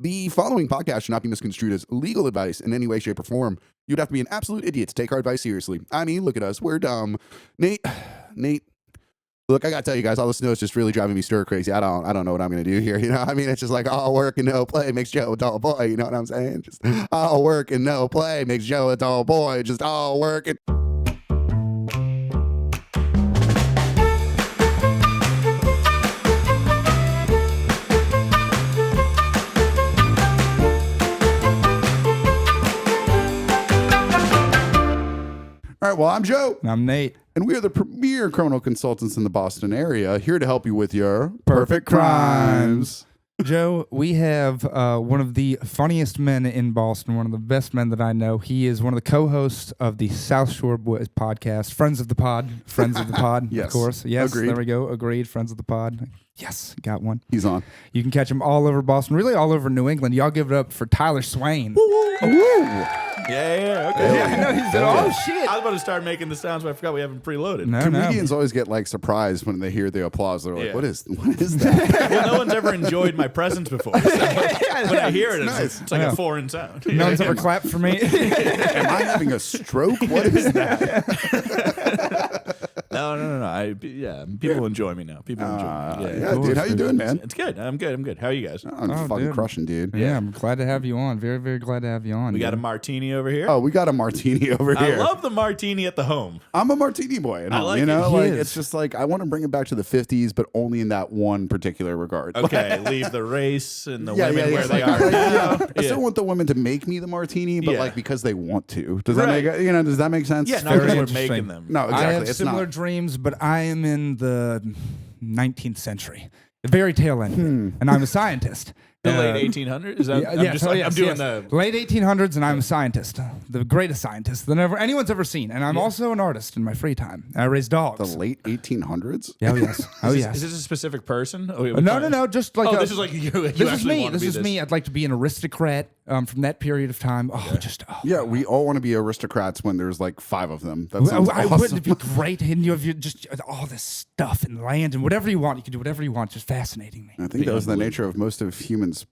The following podcast should not be misconstrued as legal advice in any way, shape, or form. You'd have to be an absolute idiot to take our advice seriously. I mean, look at us. We're dumb. Nate, look, I gotta tell you guys, all this snow is just really driving me stir crazy. I don't know what I'm gonna do here. You know, I mean, it's just like all work and no play makes Joe a dull boy. You know what I'm saying? Just all work and no play makes Joe a dull boy. Just all work and. All right, well, I'm Joe. And I'm Nate. And we are the premier criminal consultants in the Boston area, here to help you with your perfect crimes. Joe, we have one of the funniest men in Boston, one of the best men that I know. He is one of the co-hosts of the South Shore Boys podcast, Friends of the Pod, Yes, of course. Yes, agreed. There we go, agreed, Friends of the Pod. Yes, got one. He's on. You can catch him all over Boston, really all over New England. Y'all give it up for Tyler Swain. Yeah, okay. Yeah, I know, he said, oh, shit. I was about to start making the sounds, but I forgot we haven't preloaded. No. Comedians always get like surprised when they hear the applause. They're like, Yeah. what is that? Well, no one's ever enjoyed my presence before. So when I hear it, it's like a foreign sound. No one's ever clapped for me. Am I having a stroke? What is that? No. People enjoy me now. People enjoy me. Yeah, dude, how you doing, man? It's good. I'm good. How are you guys? I'm Oh, fucking dude. crushing, dude. Yeah, I'm glad to have you on. Very, very glad to have you on. We got a dude. martini over here. Oh, we got a martini over I here. love the martini at the home. I'm a martini boy. I like you know, it. like He is. it's just like I want to bring it back to the 50s, but only in that one particular regard. Okay, leave the race and the Yeah, women where they like, are now. yeah. I still want the women to make me the martini, but Yeah. like because they want to. Does Right. that make does that make sense? Yeah, not Very because we're interesting. making them. No, exactly. I have it's similar not. dreams, but I am in the 19th century, the very tail end, and I'm a scientist. The late 1800s? Is that, I'm doing the... late 1800s, and I'm a scientist, the greatest scientist that anyone's ever seen. And I'm also an artist in my free time. I raise dogs. The late 1800s? Oh yes, oh yes. Is this a specific person? Oh, No. Just like this is like you. this is me. This is me. I'd like to be an aristocrat from that period of time. Oh, Yeah, we all want to be aristocrats when there's like 5 of them. That sounds I awesome. would be great, and you have just all this stuff and land and whatever you want. You can do whatever you want. Just fascinating me. I think that was the nature of most of humans'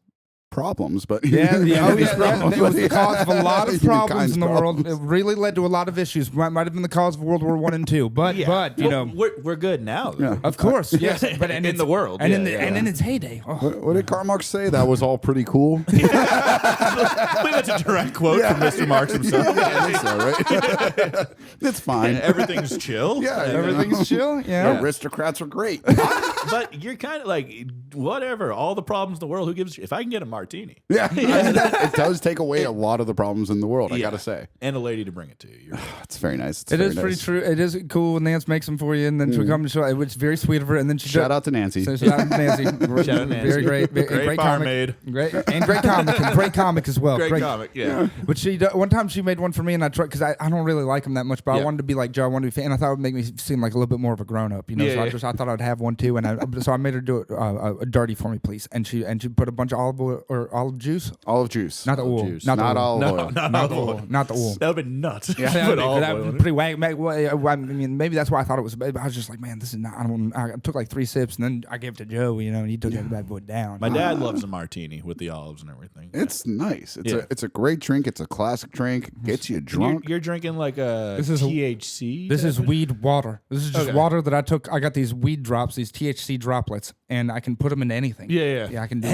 problems, but Yeah, humanity's It problems. was the cause of a lot of problems Humankind's in the world. It problems. really led to a lot of issues. Might have been the cause of World War I and II. But you know, we're good now. Though. Yeah. of course, yes. But In the world, and yeah, in its heyday. Oh. What did Karl Marx say? That was all pretty cool. I believe that's a direct quote from Mr. Marx himself. I think so, right? It's fine. Everything's chill. Yeah, Everything's chill. Yeah. Aristocrats are great. But you're kind of like, whatever. All the problems in the world, who gives a shit? If I can get a martini. Yeah, I mean, it does take away a lot of the problems in the world, I gotta say. And a lady to bring it to you. It's very nice. It is pretty true. It is cool when Nance makes them for you, and then she'll come to show. It's very sweet of her, and then she Shout out to Nancy. So shout out to Nancy. Shout out Nancy. Very great, Great comic. barmaid. Great comic, and great comic as well. Great comic, yeah. But one time she made one for me, and I tried because I don't really like them that much, but I Yeah. wanted to be like Joe. I wanted to be fan, and I thought it would make me seem like a little bit more of a grown up, you know. Yeah, So I thought I'd have one too, and so I made her do it a dirty for me, please. And she put a bunch of olive oil or olive juice, Olive juice. not the oil, juice. not the Not oil. olive oil. Not the oil, not the oil. That would have been nuts. Yeah, Put olive that oil would in be it. pretty wag. I mean, maybe that's why I thought it was. I was just like, man, this is not. I took like 3 sips, and then I gave it to Joe, you know, and he took that bad boy down. My dad loves a martini with the olives and everything. It's nice. Yeah. It's a great drink. It's a classic drink. Gets you drunk. You're drinking like a This is THC? This is weed water. This is just Okay. water that I took. I got these weed drops, these THC droplets, and I can put them in anything. Yeah. Yeah, I can do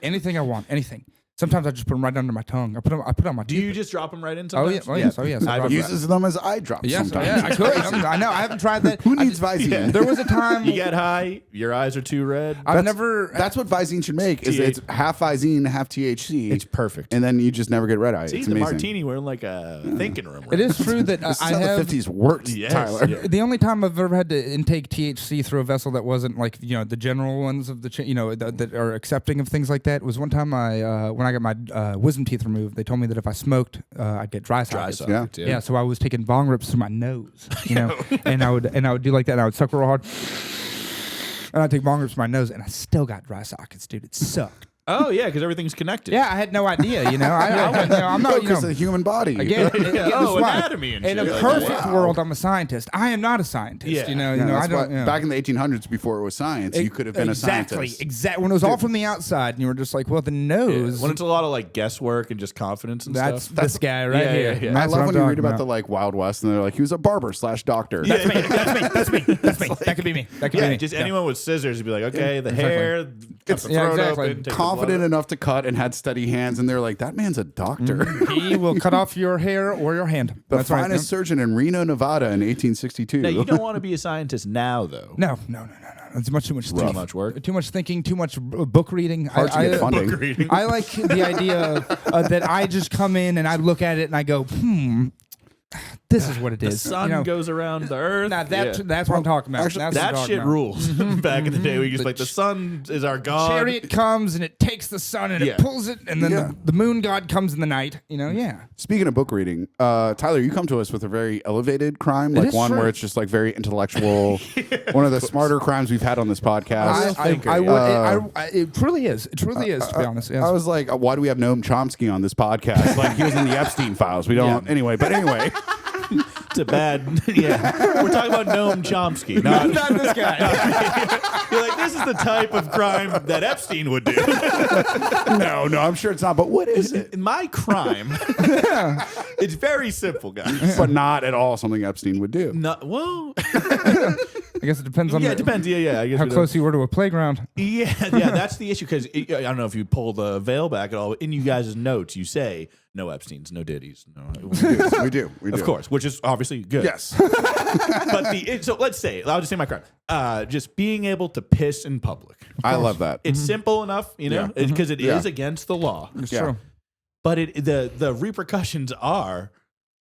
anything I want, anything. Sometimes I just put them right under my tongue. I put them on my Do teeth. you just drop them right in Oh, sometimes? yeah. I So Uses them as eye drops yes, sometimes. yeah, I could. I know. I haven't tried that. Who needs Visine? There was a time. You get high, your eyes are too red. I've never. That's what Visine should make. Is it's half Visine, half THC. It's perfect. and then you just never get red eye. See, It's the amazing. martini, we're in like a thinking room. It is true that This is I how have. the 50s worked, Yes, Tyler. yeah. The only time I've ever had to intake THC through a vessel that wasn't like the general ones of the that are accepting of things like that was one time when I got my wisdom teeth removed. They told me that if I smoked, I'd get dry sockets. sockets, Yeah, so I was taking bong rips through my nose, and I would do like that. And I would suck real hard, and I'd take bong rips through my nose, and I still got dry sockets, dude. It sucked. Oh yeah, because everything's connected. Yeah, I had no idea. I'm not. Because of the human body. Again, Yeah. this Oh, is why. anatomy and In a shit. perfect Wow. world, I'm a scientist. I am not a scientist. Yeah. Yeah, I that's don't. why- Back in the 1800s, before it was science, you could have been a scientist. Exactly. When it was all from the outside, and you were just like, well, the nose. When it's a lot of like guesswork and just confidence and That's stuff. this guy right Yeah, here. yeah, yeah. And I that's love what when I'm you read talking about the like Wild West, and they're like, he was a barber/doctor. That's me. That's me. That could be me. That could be Yeah, me. just anyone with scissors would be like, okay, the hair, cut the Yeah, throat exactly. open, take the Confident blood. enough to cut and had steady hands, and they're like, that man's a doctor. He will cut off your hair or your hand. The That's right. finest surgeon in Reno, Nevada in 1862. Now, you don't want to be a scientist now, though. No. It's much too much Too stuff. much work. Too much thinking. Too much book reading. Hard to get funding. Book reading. I like the idea that I just come in and I look at it and I go, this is what it The is. sun goes around the earth. Now Yeah. that's what I'm talking about. Actually, That's what I'm That talking shit about. rules. Back in the day, we used like the sun is our god. Chariot comes and it takes the sun and Yeah. it pulls it, and then Yeah. the moon god comes in the night. Yeah. Speaking of book reading, Tyler, you come to us with a very elevated crime, like is one true. where it's just like very intellectual. One of the smarter crimes we've had on this podcast. It truly is. It truly is, to be honest. Yes. I was like, why do we have Noam Chomsky on this podcast? Like he was in the Epstein files. We don't. Yeah. Anyway, but anyway. It's a bad. Yeah, we're talking about Noam Chomsky. Not, Not this guy. you're like, this is the type of crime that Epstein would do. No, I'm sure it's not. But what is it? My crime. It's very simple, guys. But not at all something Epstein would do. No, well, I guess it depends on yeah, it depends. Yeah. I guess how we don't- close you were to a playground. Yeah, that's the issue. Because I don't know if you pull the veil back at all. But in you guys' notes, you say no Epstein's, no Diddy's, no. We do. Of course, which is obviously good. Yes. But so let's say I'll just say my crime. Just being able to piss in public. I love that. It's simple enough, Yeah. because it Yeah. is against the law. It's Yeah. true. But the repercussions are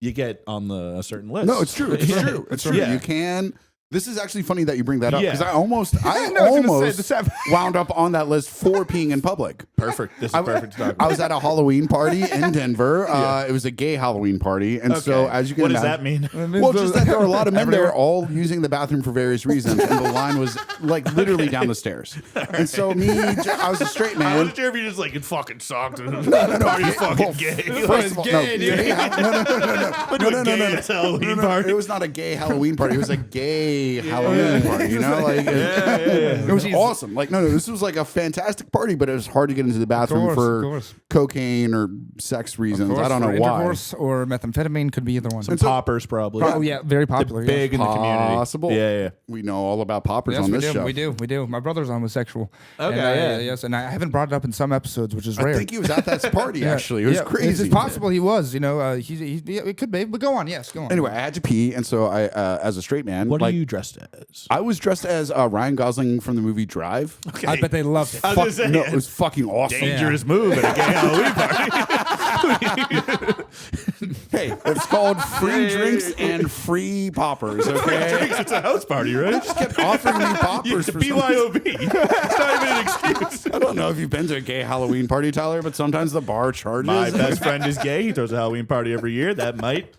you get on a certain list. No, it's true. It's Yeah. true. It's true. Yeah. You can. This is actually funny that you bring that up Yeah. because I almost know, I was gonna say the same. wound up on that list for peeing in public. Perfect. This is perfect to talk I about. was at a Halloween party in Denver. It was a gay Halloween party, and so Okay. as you can what does imagine, that mean? well, just that there were a lot of men there all using the bathroom for various reasons, and the line was like literally down the stairs. And so I was a straight I man. wasn't sure if you just like it fucking sucked. No, party's fucking gay. First of all, no, gay, dude. gay, no, Gay Halloween party. It was not a gay Halloween party. It was a gay Halloween party. You know, like it was awesome. Like no, this was like a fantastic party, but it was hard to get into the bathroom Of for course. cocaine or sex reasons. I don't know For why. intercourse or methamphetamine could be either one. Poppers probably. Oh yeah, very popular. yes. Big in the community. Possible. Yeah. We know all about poppers Yes, on we this do. show. We do. My brother's homosexual. Okay, And yeah. yes, and I haven't brought it up in some episodes, which is rare. I think he was at that party. Yeah. Actually, it was Yeah, crazy. It's possible he was. It could be. But go on. Yes, go on. Anyway, I had to pee, and so I, as a straight man, What like are you dressed as? I was dressed as Ryan Gosling from the movie Drive. Okay. I bet they loved it. I was gonna say, No, it was fucking awesome. dangerous move at a gay Halloween party. Hey, it's called free drinks and free poppers. Okay, It's a house party, right? just kept offering me poppers It's for some reason. BYOB. It's not even an excuse. I don't know if you've been to a gay Halloween party, Tyler, but sometimes the bar charges. My best friend is gay. He throws a Halloween party every year. That might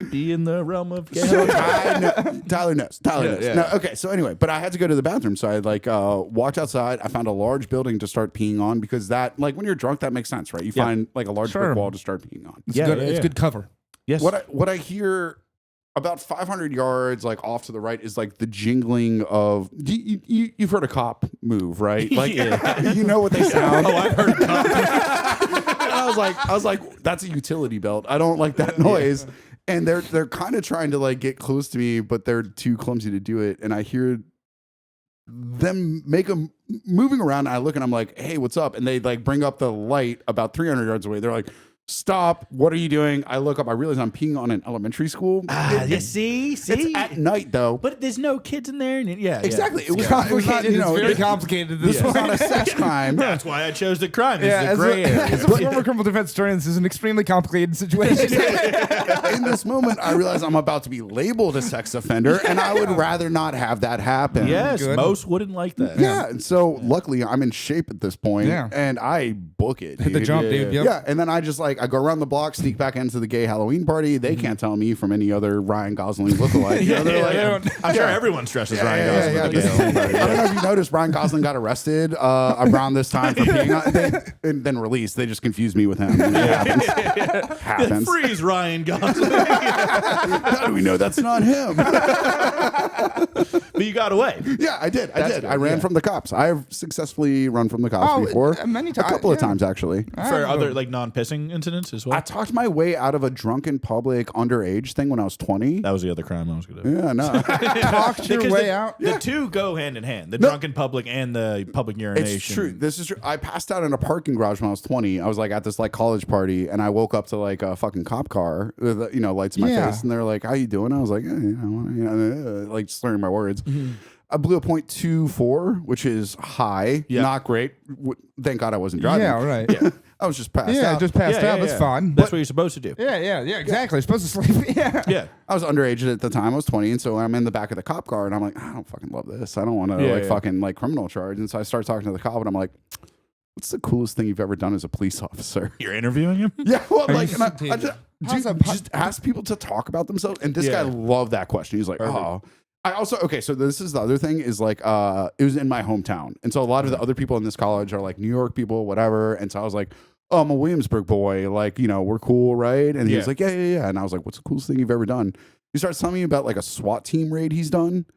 be in the realm of gay. So Tyler knows. Tyler knows. yeah. No, okay, so anyway, but I had to go to the bathroom, so I walked outside. I found a large building to start peeing on because that, like, when you're drunk, that makes sense, right? You Yeah. find like a large Sure. brick wall to start peeing on. It's Yeah, good. yeah, It's yeah. good cover. Yes. What I hear about 500 yards, like off to the right, is like the jingling of. You've heard a cop move, right? Like you know what they sound. Oh, I've heard. And I was like, that's a utility belt. I don't like that noise. And they're kind of trying to like get close to me, but they're too clumsy to do it. And I hear them make them moving around. And I look and I'm like, hey, what's up? And they like bring up the light about 300 yards away. They're like, stop. What are you doing? I look up. I realize I'm peeing on an elementary school. See. It's at night though. But there's no kids in there. Yeah, Exactly. It was It's not, complicated. you know, It's very it- complicated. This This was one. not a sex crime. That's why I chose the crime. Yeah, It's the gray area. as a former criminal defense attorney, this is an extremely complicated situation. In this moment, I realize I'm about to be labeled a sex offender, and I would rather not have that happen. Yes, Good. most wouldn't like that. Yeah. And so luckily I'm in shape at this point, Yeah. and I book it. Hit the dude. jump, dude. Yep. Yeah. And then I just like I go around the block, sneak back into the gay Halloween party. They can't tell me from any other Ryan Gosling lookalike. You know, they're like, I'm sure everyone stresses Ryan Gosling. yeah, with the yeah. gay Halloween party. I don't know if you noticed, Ryan Gosling got arrested around this time for peeing on, and then released. They just confused me with him. It happens. Freeze, Ryan Gosling. How do we know that's not him? But you got away. Yeah, I did. Good, I ran from the cops. I've successfully run from the cops before. Many A times. couple of times, actually. For other like non-pissing incidents as well. I talked my way out of a drunken public underage thing when I was 20. That was the other crime I was going to do. Yeah, no. Talked your Because way out. The two go hand in hand. The drunken public and the public urination. It's true. This is true. I passed out in a parking garage when I was 20. I was like at this like college party, and I woke up to like a fucking cop car with lights in my face, and they're like, "How you doing?" I was like, like slurring my words. I blew a .24, which is high, not great. Thank God I wasn't driving. Yeah, right. I was just passed out. Yeah, just passed out. That's fine. That's what you're supposed to do. Yeah, exactly. You're supposed to sleep. Yeah. Yeah. I was underage at the time. I was 20, and so I'm in the back of the cop car, and I'm like, I don't fucking love this. I don't want to fucking like criminal charge. And so I start talking to the cop, and I'm like, what's the coolest thing you've ever done as a police officer? You're interviewing him? Yeah, well, Are like, you and I just ask people to talk about themselves. And this guy loved that question. He's like, oh. I also, okay, so this is the other thing is like, it was in my hometown. And so a lot of the other people in this college are like New York people, whatever. And so I was like, oh, I'm a Williamsburg boy. Like, we're cool, right? And he was like, yeah. And I was like, what's the coolest thing you've ever done? He starts telling me about like a SWAT team raid he's done.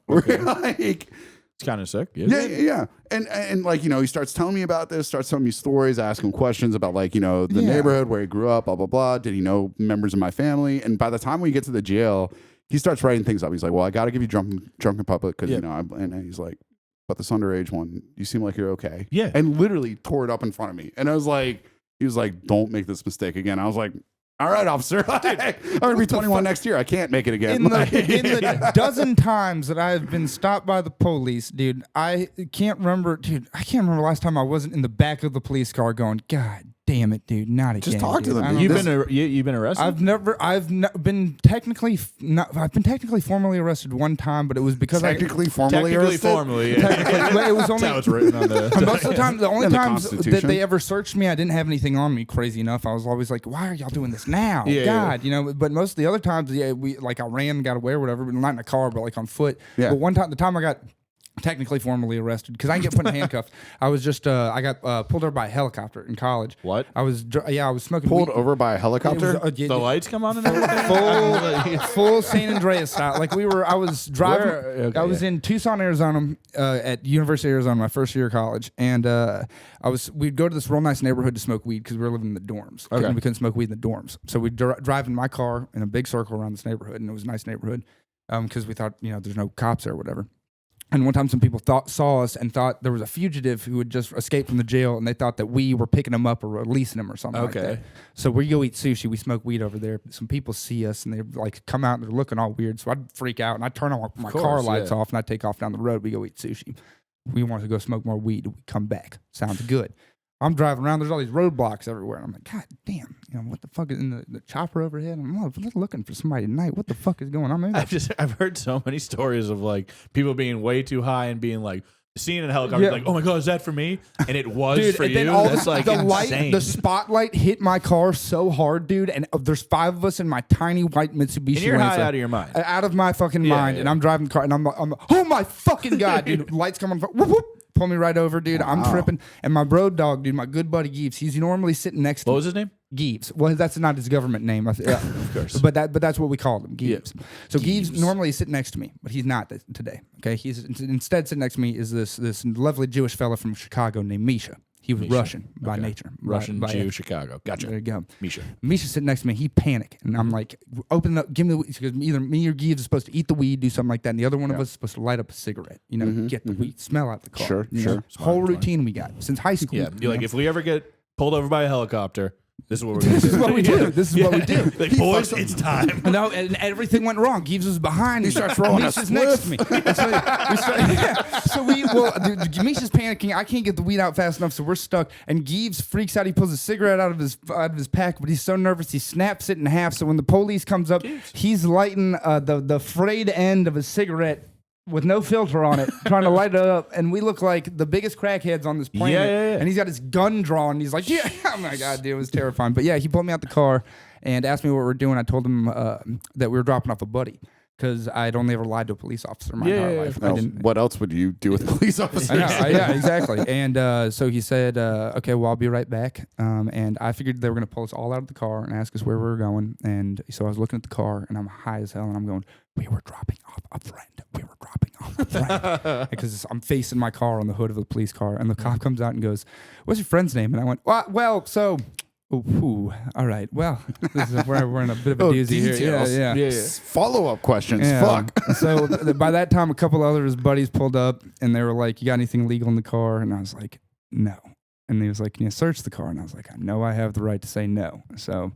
Okay. Like, It's kind of sick. Yeah. And like, he starts telling me about this, starts telling me stories. I ask him questions about like, the neighborhood where he grew up, blah, blah, blah. Did he know members of my family? And by the time we get to the jail, he starts writing things up. He's like, well, I got to give you drunken public because, and he's like, but this underage one, you seem like you're okay. Yeah. And literally tore it up in front of me. And I was like, he was like, don't make this mistake again. I was like, all right, officer. I'm going to be 21 next year. I can't make it again. In the dozen times that I've been stopped by the police, dude, I can't remember the last time I wasn't in the back of the police car going, God damn it, dude, not again. Just talk to them. You've been arrested? I've been technically formally arrested one time, but it was because Technically formally arrested? Technically, it was only That's how it's written on the most of the time. The only the times that Constitution. they ever searched me, I didn't have anything on me. Crazy enough, I was always like, "Why are y'all doing this now?" God, But most of the other times, I ran, got away, or whatever, but not in a car, but like on foot. Yeah. But one time, the time I got technically formally arrested because I didn't get put in handcuffs. I was just I got pulled over by a helicopter in college. What? I was smoking Pulled weed. over by a It helicopter? was, The lights come on and everything? full San Andreas style. Like I was driving. I was in Tucson, Arizona, at University of Arizona, my first year of college, and we'd go to this real nice neighborhood to smoke weed because we were living in the dorms. Okay. We couldn't smoke weed in the dorms, so we'd drive in my car in a big circle around this neighborhood, and it was a nice neighborhood because we thought there's no cops there or whatever. And one time some people saw us and thought there was a fugitive who had just escaped from the jail, and they thought that we were picking him up or releasing him or something like that. So we go eat sushi. We smoke weed over there. Some people see us, and they like come out and they're looking all weird. So I'd freak out, and I'd turn on my car lights off, and I'd take off down the road. We go eat sushi. We wanted to go smoke more weed. We come back. Sounds good. I'm driving around. There's all these roadblocks everywhere. And I'm like, God damn, what the fuck is in the chopper overhead? I'm looking for somebody tonight. What the fuck is going on? Maybe I've heard so many stories of like people being way too high and being like seeing a helicopter like, oh my God, is that for me? And it was dude, for and you. then all That's like insane. The spotlight hit my car so hard, dude. And there's 5 of us in my tiny white Mitsubishi. And you're high Lancer, out of your mind. out of my fucking mind. And I'm driving the car, and I'm oh my fucking God, dude! Lights come on. Whoop, whoop. Pull me right over, dude. I'm tripping. And my road dog, dude, my good buddy Geeves, he's normally sitting next to me. What was his name? Geeves. Well, that's not his government name. Of course. But that's what we called him, Geeves. Yeah. So Geeves normally is sitting next to me, but he's not today. Okay, he's instead sitting next to me is this lovely Jewish fella from Chicago named Misha. He was Russian by nature. Russian, by Jew, Chicago. Gotcha. There you go. Misha. Misha's sitting next to me. He panicked. And I'm like, open up, give me the weed. Because either me or Geeves is supposed to eat the weed, do something like that. And the other one of us is supposed to light up a cigarette. Get the weed smell out the car. Sure. Whole routine we got since high school. Yeah. You're like, if we ever get pulled over by a helicopter, this is what we're going to do. This is what we do. This is what we do. Like, boys, it's time. No, and everything went wrong. Geeves was behind. He starts rolling Misha's next to me. So Misha's panicking. I can't get the weed out fast enough, so we're stuck. And Geeves freaks out. He pulls a cigarette out of his pack, but he's so nervous he snaps it in half. So when the police comes up, he's lighting the frayed end of a cigarette with no filter on it, trying to light it up, and we look like the biggest crackheads on this planet. Yeah. And he's got his gun drawn. And he's like, "Yeah, oh my god, dude, it was terrifying." But yeah, he pulled me out the car and asked me what we were doing. I told him that we were dropping off a buddy because I'd only ever lied to a police officer in my entire life. Well, what else would you do with police officers? I know, yeah, exactly. And so he said, "Okay, well, I'll be right back." And I figured they were going to pull us all out of the car and ask us where we were going. And so I was looking at the car, and I'm high as hell, and I'm going, "We were dropping off a friend. We were dropping off a friend." Because I'm facing my car on the hood of a police car, and the cop comes out and goes, "What's your friend's name?" And I went, "Well, so." Ooh, all right. Well, this is where we're in a bit of a doozy here. Yeah. Follow-up questions. Yeah. Fuck. So by that time, a couple other his buddies pulled up, and they were like, "You got anything illegal in the car?" And I was like, "No." And he was like, "Can you search the car?" And I was like, "I know I have the right to say no." So,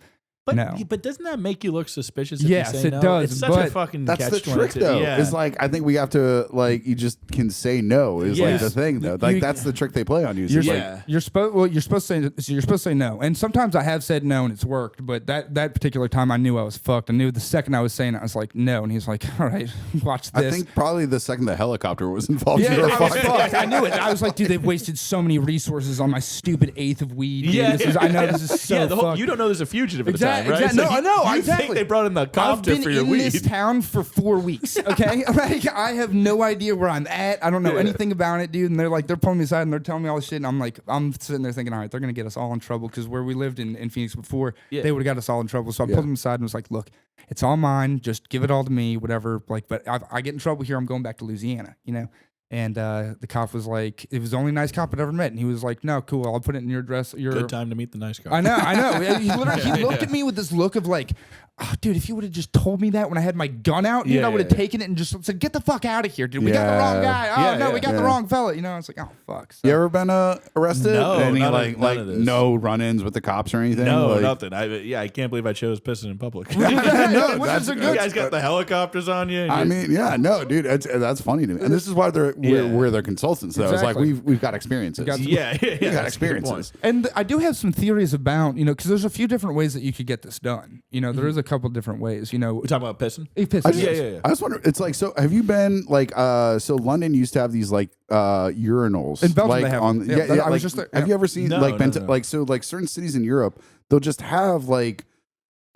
no. But doesn't that make you look suspicious? If Yes, you say it no? does, It's such a but fucking That's the trick, catch-22. though. Yeah. Is like I think we have to like you just can say no is like the thing though. Like that's the trick they play on you. You're supposed to say no, and sometimes I have said no and it's worked. But that particular time, I knew I was fucked. I knew the second I was saying it, I was like no, and he's like, "All right, watch this." I think probably the second the helicopter was involved. Yeah, you were I was fucked. fucked. I knew it. I was like, dude, they've wasted so many resources on my stupid eighth of weed. Dude. Yeah. I know this is so fucked. You don't know there's a fugitive at Exactly, the time, right? exactly. So No, I know, You exactly. think they brought in the I've copter been for your in weed? this town for 4 weeks, okay? Like, I have no idea where I'm at. I don't know anything about it, dude. And they're pulling me aside and they're telling me all this shit. And I'm sitting there thinking, all right, they're going to get us all in trouble because where we lived in Phoenix before, they would have got us all in trouble. So I pulled them aside and was like, look, it's all mine. Just give it all to me, whatever. Like, but I get in trouble here. I'm going back to Louisiana, you know? And the cop was like, it was the only nice cop I'd ever met. And he was like, no, cool, I'll put it in your address. Good time to meet the nice cop. I know. He looked at me with this look of like, oh, dude, if you would have just told me that when I had my gun out, dude, I would have taken it and just said, get the fuck out of here, dude. We got the wrong guy. We got the wrong fella. You know, I was like, oh, fuck. So. You ever been arrested? No, Any none like of this. no run-ins with the cops or anything? No, like, nothing. I can't believe I chose pissing in public. No, Which that's is a You good. guys got the helicopters on you. I mean, yeah, no, dude, that's funny to me, and this is why we're their consultants. Though it's like Exactly. we've got experiences. got- We yeah, got that's a good experiences. point. And I do have some theories about, you know, because there's a few different ways that you could get this done. You know, there is a couple different ways. You know, We talking about pissing? It pisses I me just, off. I just wonder. It's like, so have you been like, so London used to have these like urinals In Belgium like they have on, them. Yeah, I was like, just there. Have Yeah. you ever seen No, like been to, no. like so like certain cities in Europe they'll just have like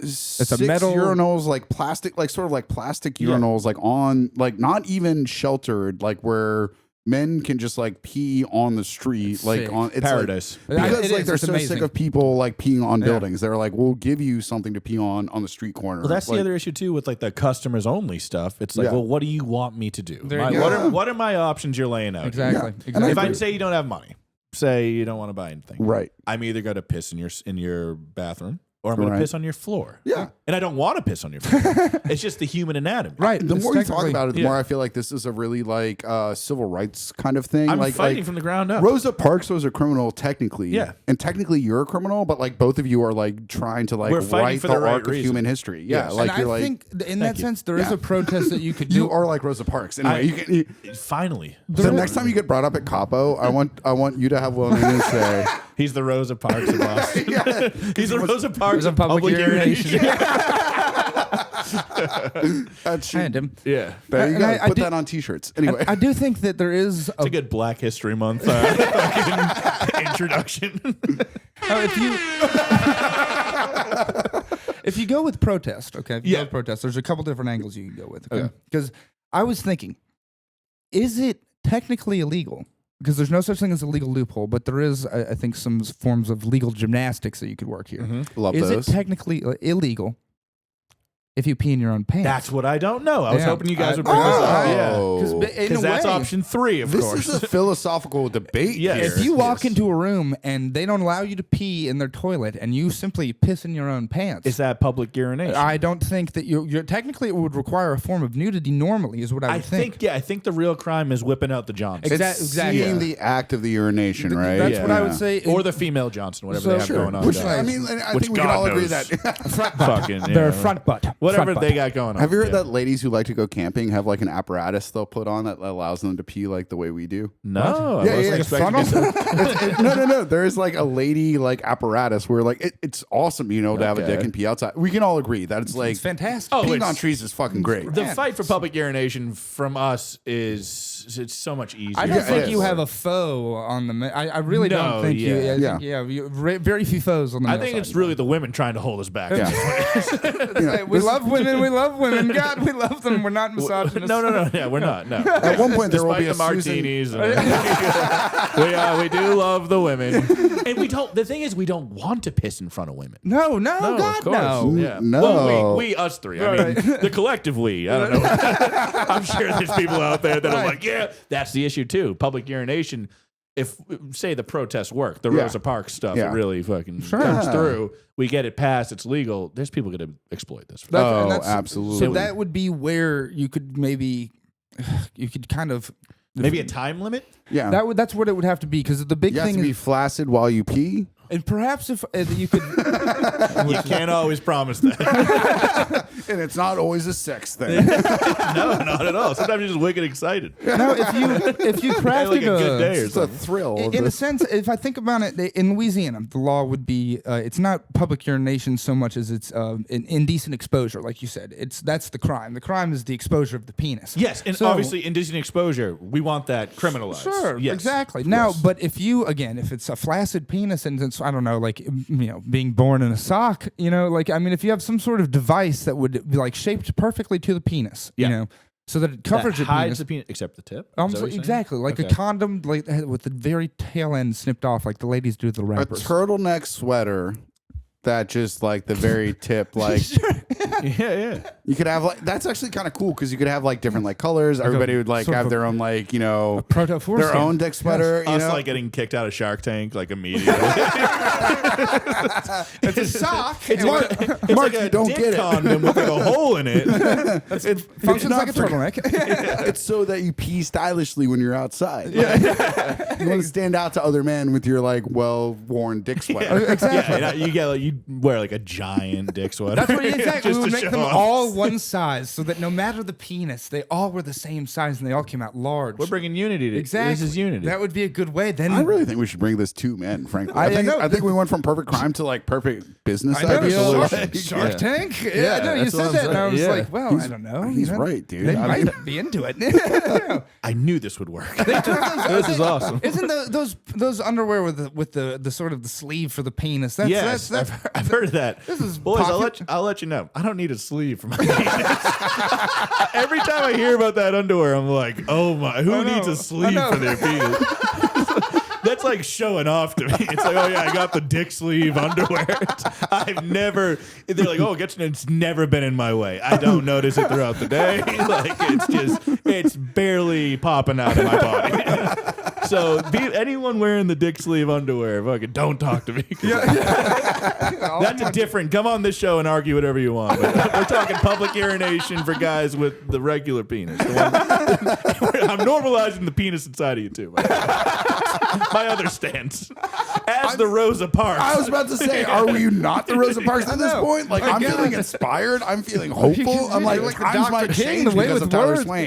six metal- urinals, like plastic, like sort of like plastic urinals, like on like not even sheltered, like where men can just like pee on the street, like Sick. on it's Paradise. Like, because It like is, they're it's so amazing. sick of people like peeing on buildings. They're like, we'll give you something to pee on the street corner. Well, that's like, the other issue too with like the customers only stuff. It's like, Yeah. well, what do you want me to do? There you go. What are my options you're laying out? Exactly. Yeah. Exactly. If I say you don't have money, say you don't want to buy anything, right. I'm either going to piss in your bathroom or I'm going Right. to piss on your floor. Yeah. And I don't want to piss on your floor. It's just the human anatomy. Right. The it's more you talk technically- about it, the more I feel like this is a really like civil rights kind of thing. I'm like fighting from the ground up. Rosa Parks was a criminal technically. Yeah. And technically you're a criminal, but like both of you are like trying to like We're fighting write for the the right arc of reason. human history. Yeah. Yes. Like and you're I like think in that you. sense there is Yeah. a protest that you could do. you are like Rosa Parks. Anyway, you can Finally. the next time you get brought up at Capo, I want you to have willing to say He's the Rosa Parks of Boston. yeah, He's the Rosa Parks There's a public urination. that shit. And him. Yeah. There you And go. I Put do- that on t-shirts. Anyway. I do think that there is It's a good Black History Month fucking introduction. If you go with protest, okay, if you Yeah. go with protest, there's a couple different angles you can go with, okay? Because I was thinking, is it technically illegal? Because there's no such thing as a legal loophole, but there is, I think, some forms of legal gymnastics that you could work here. Love Is those. it technically illegal if you pee in your own pants? That's what I don't know. I was Yeah. hoping you guys would bring this up. Yeah. Oh. Because that's option 3, of This course. is a philosophical debate. Yes. here. If you walk Yes. into a room and they don't allow you to pee in their toilet and you simply piss in your own pants, Is that public urination? I don't think that you're technically it would require a form of nudity normally is what I would think. I think the real crime is whipping out the Johnson. It's exactly. seeing the act of the urination, right? That's what I would Yeah. say. Or the female Johnson, whatever So- they have Sure. going on. Which there. I mean, I Which think we can God all agree knows. that fucking Their front butt. whatever front they butt. got going on. Have you heard Yeah. that ladies who like to go camping have like an apparatus they'll put on that allows them to pee like the way we do? No, I Yeah, wasn't yeah, expecting funnel? this. No. There is like a lady like apparatus where like it's awesome, you know, to have a Okay. dick and pee outside. We can all agree that it's like It's fantastic. Oh, peeing it's- on trees is fucking great. The Man, fight for public urination from us is it's so much easier. I Yeah, don't it think is. you have a foe on the. I really No, don't think you. yeah. I think, very few foes on the. I male think side. it's really the women trying to hold us back. Yeah. Hey, we love women. We love women. God, we love them. We're not misogynists. No. Yeah, we're not. No. At one point there will Despite be a the Susan- martinis, we do love the women, and we don't. The thing is, we don't want to piss in front of women. No, No, God, of course. no. Yeah. No. Well, we us three. I mean, the collective we. I don't know. I'm sure there's people out there that are like, yeah, that's the issue too. Public urination. If say the protests work, the Yeah. Rosa Parks stuff, Yeah. it really fucking Sure. comes Yeah. through. We get it passed. It's legal. There's people going to exploit this. Oh, And absolutely. So that would be where you could maybe, you could kind of. Maybe a time limit. Yeah. That's what it would have to be because the big You have thing to be is, flaccid while you pee. and perhaps if you could. You can't always promise that. And it's not always a sex thing. No, not at all. Sometimes you're just wicked excited. No, if you Had crafted like a good day or It's a something. thrill. of In the- a sense, if I think about it, in Louisiana, the law would be it's not public urination so much as it's an indecent exposure, like you said. That's the crime. The crime is the exposure of the penis. Yes, and So- obviously indecent exposure, we want that criminalized. Sure, Yes. exactly. Now, Yes. but if it's a flaccid penis and it's, I don't know, like, being born in a sock, if you have some sort of device that would be like shaped perfectly to the penis, Yeah. so that it covers that your hides penis. the penis, except the tip. Is that what you're saying? Exactly, like a Okay. condom, like with the very tail end snipped off, like the ladies do the a rappers. turtleneck sweater that just like the very tip, like Yeah. you could have like that's actually kind of cool because you could have like different like colors. Everybody would like sort have of their own like proto their foreskin. own dick sweater. You Us know? like getting kicked out of Shark Tank like immediately. It's a sock. Mark, It's Mark, like a you don't dick get it. condom with like a hole in it. It functions like a turtleneck. It's so that you pee stylishly when you're outside. Yeah. You want to stand out to other men with your like well-worn dick sweater. Exactly. Yeah, you wear like a giant dick sweater. That's what exactly. Just We would to make show them off. all one size, so that no matter the penis, they all were the same size and they all came out large. We're bringing unity. Exactly. This is unity. That would be a good way. Then I really think we should bring this to men, frankly. I know. I think we went from perfect crime to like perfect business I know, idea. Shark Yeah. Tank. Yeah, Yeah, I know. You that's what said I'm that, and I saying. was Yeah. like, well, I don't know. He's right, dude. They I might mean- be into it. I knew this would work. This is awesome. Isn't those underwear with the sort of the sleeve for the penis? That's, Yes, that's I've heard of that. This is Boys, popu- I'll let you know. I don't need a sleeve for my penis. Every time I hear about that underwear, I'm like, oh my, who I know. needs a I sleeve know. for their penis? That's like showing off to me. It's like, oh yeah, I got the dick sleeve underwear. I've never. They're like, oh, it's never been in my way. I don't notice it throughout the day. Like it's barely popping out of my body. So anyone wearing the dick sleeve underwear, fucking don't talk to me. That's a different. Come on this show and argue whatever you want. But we're talking public urination for guys with the regular penis. I'm normalizing the penis inside of you too. My other stance, as the Rosa Parks. I was about to say, are you not the Rosa Parks at this know. point? Like, I'm God. feeling inspired. I'm feeling hopeful. I'm like, You're like the times Dr. might King, change the way because with of Tyler words. Swain.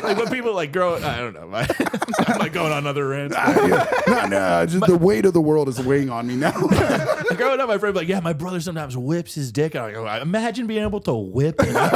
Like when people like grow, I don't know. Am I going on other rants? No, just the weight of the world is weighing on me now. Growing up, my friend was like, yeah, my brother sometimes whips his dick out. I go, imagine being able to whip it out.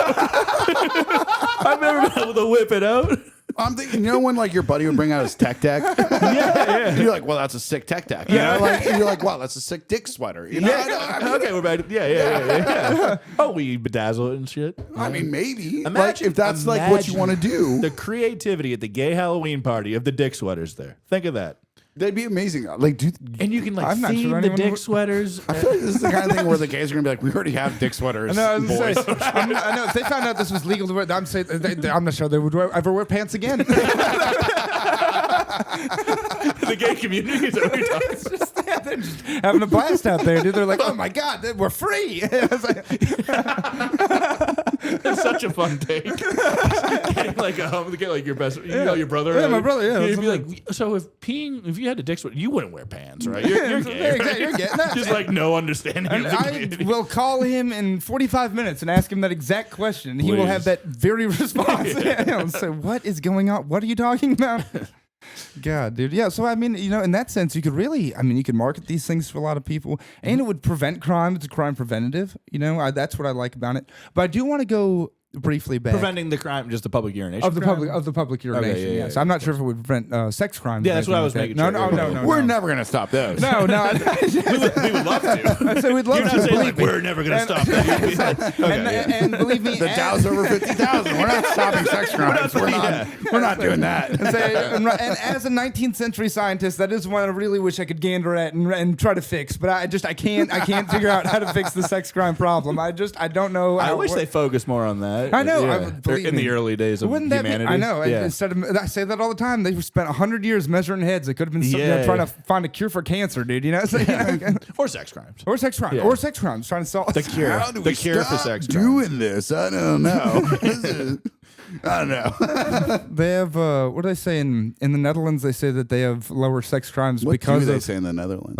I've never been able to whip it out. I'm thinking, you know, when like your buddy would bring out his tech deck, Yeah. and you're like, well, that's a sick tech deck. You know, like and you're like, wow, that's a sick dick sweater. You know, Okay, we're back. Yeah. Oh, we bedazzle it and shit. I mean, maybe. Like, Imagine- if that's like what you want to do, The creativity at the gay Halloween party of the dick sweaters there. Think of that. that'd be amazing. Like, dude, And you can like I'm not theme sure the anyone dick would- sweaters. I feel like this is the kind of thing where the gays are gonna be like, we already have dick sweaters. No, I was gonna boys. say, I know if they found out this was legal to wear, I'm not sure they would ever wear pants again. The gay community is what we're talking. It's just, yeah, they're just having a blast out there, dude. They're like, oh my god, we're free. I was like, It's such a fun take. Getting like your best, your brother. Yeah, right? my brother. Yeah, You'd be like, so if you had a dick swim, you wouldn't wear pants, right? You're gay. Exactly, you're gay. Just like no understanding of the I community. will call him in 45 minutes and ask him that exact question. He will have Please. that very response. So what is going on? What are you talking about? God, dude. Yeah. So, I mean, in that sense, you could really, you could market these things to a lot of people and it would prevent crime. It's a crime preventative. That's what I like about it. But I do want to go briefly back. Preventing the crime, just the public urination Of the crime? public urination, yeah, yes. yeah, I'm not sure if it would prevent sex crimes. Yeah, or that's what I was anything making like that. sure. No. We're never going to stop those. No. we would love to. I said we'd love You're to. not saying believe like me. we're never going to stop that. And believe me, The Dow's over 50,000. We're not stopping sex crimes. We're not doing that. and as a 19th century scientist, that is one I really wish I could gander at and try to fix. But I can't figure out how to fix the sex crime problem. I don't know. I wish they focused more on that. I know. Yeah. Believe In the me. early days of Wouldn't that be? humanity. I know. Yeah. Instead of, I say that all the time. They spent 100 years measuring heads. They could have been Yeah. trying to find a cure for cancer, dude. So, Or sex crimes. or sex crimes. Yeah. Or sex crimes. Trying to solve The cure. How do The we cure for stop sex crimes. doing this? I don't know. I don't know. They have what do they say in the Netherlands? They say that they have lower sex crimes What because do they of say in the Netherlands?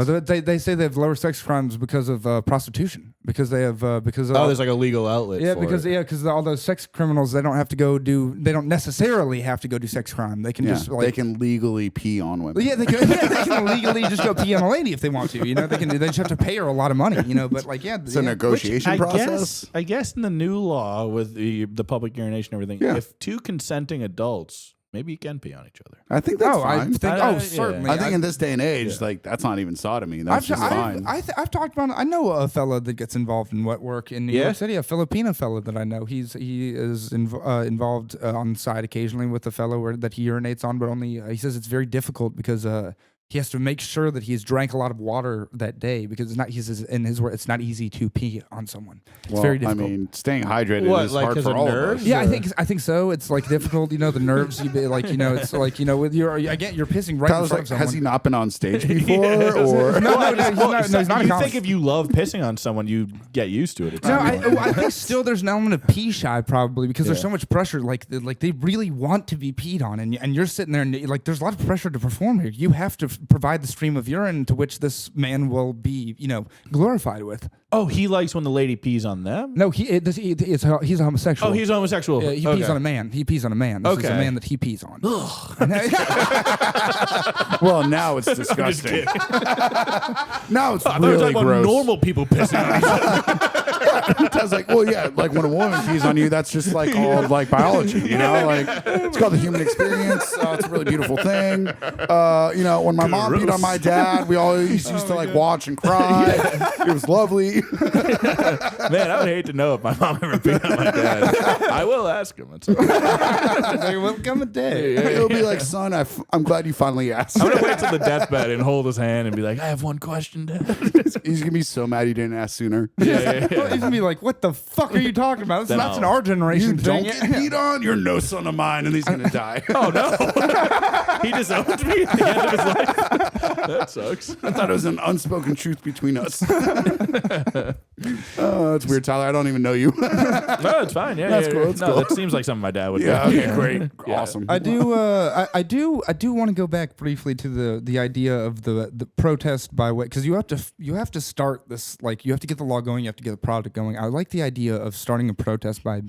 they say they have lower sex crimes because of prostitution because they have because of There's like a legal outlet. yeah for because it. because all those sex criminals they don't necessarily have to go do sex crime. They can Yeah, just like they can legally pee on women. yeah, they can legally just go pee on a lady if they want to. They just have to pay her a lot of money. But like It's a negotiation I process. guess in the new law with the public urination and everything, Yeah. if two consenting adults, maybe you can pee on each other. I think that's I fine. think Yeah. certainly. I think in this day and age, like that's not even sodomy. That's just fine. I've talked about. I know a fellow that gets involved in wet work in New Yeah? York City. A Filipino fellow that I know. He is involved on the side occasionally with a fellow that he urinates on, but only he says it's very difficult because he has to make sure that he's drank a lot of water that day because it's not. He says in his word, it's not easy to pee on someone. It's very difficult. I mean, staying hydrated What, is like, hard 'cause for of all nerves? of us. Yeah, I think so. It's like difficult, the nerves. You be like, it's like with your again, you're pissing right Tyler's in front like, of someone. has he not been on stage before? Or No, he's not a You comic. think if you love pissing on someone, you get used to it. It's No, not I think still there's an element of pee shy probably because there's Yeah. so much pressure. Like they really want to be peed on, and you're sitting there and like there's a lot of pressure to perform here. You have to provide the stream of urine to which this man will be, glorified with. Oh, he likes when the lady pees on them? No, he's a homosexual. Oh, he's homosexual. Yeah, he Okay. pees on a man. He pees on a man. This is a Okay. man that he pees on. well, now it's disgusting. now it's I thought we were really talking about gross. normal people pissing on each other. I was like, well, yeah, like when a woman pees on you, that's just like all of, like biology, like it's called the human experience. It's a really beautiful thing. When my mom peed on my dad, we always used to like watch and cry. It was lovely. Man, I would hate to know if my mom ever peed on my dad. I will ask him. It's okay. There will come a day. It'll be like, son, I'm glad you finally asked. I'm gonna wait till the deathbed and hold his hand and be like, I have one question, Dad. He's gonna be so mad he didn't ask sooner. Yeah. He's gonna be like, "What the fuck are you talking about? This is Then not I'll- an our You generation don't thing." get peed on. You're no son of mine, and he's gonna die. Oh no, he disowned me at the end of his life. That sucks. I thought it was an unspoken truth between us. Oh, that's weird, Tyler. I don't even know you. No, it's fine. Yeah, That's yeah, cool, yeah. that's No, cool. that seems like something my dad would do. yeah. Okay. Great. Yeah. Awesome. I do want to go back briefly to the idea of the protest by way because you have to start this, like, you have to get the law going, you have to get the product going. I like the idea of starting a protest by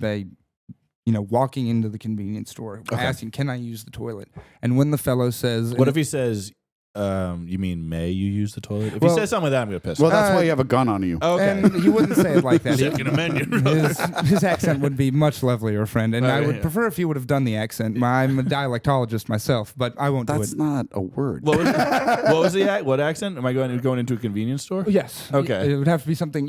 walking into the convenience store asking, "Can I use the toilet?" And when the fellow says, What if he says, you mean may you use the toilet? If Well- he says something like that, I'm gonna piss well, him off. that's why you have a gun on you. Okay. And he wouldn't say it like that. Second Amendment. His accent would be much lovelier, friend, and I Okay, would yeah. prefer if he would have done the accent. I'm a dialectologist myself, but I won't do That's it. not a word. What was the what accent? Am I going into a convenience store? Yes. Okay. It would have to be something,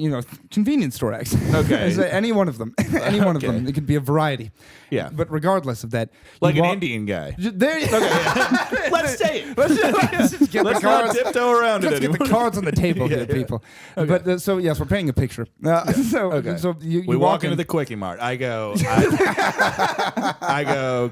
convenience store accent. Okay. Is any one of them. Any one of Okay. them. It could be a variety. Yeah. But regardless of that, Like you an walk- Indian guy. There you Let's say it. Let's just get Let's the not cards. tiptoe around it Let's get the anymore. cards on the table here, people. But so yes, we're painting a picture. So Okay. so you We walk into in. the Quickie Mart. I go,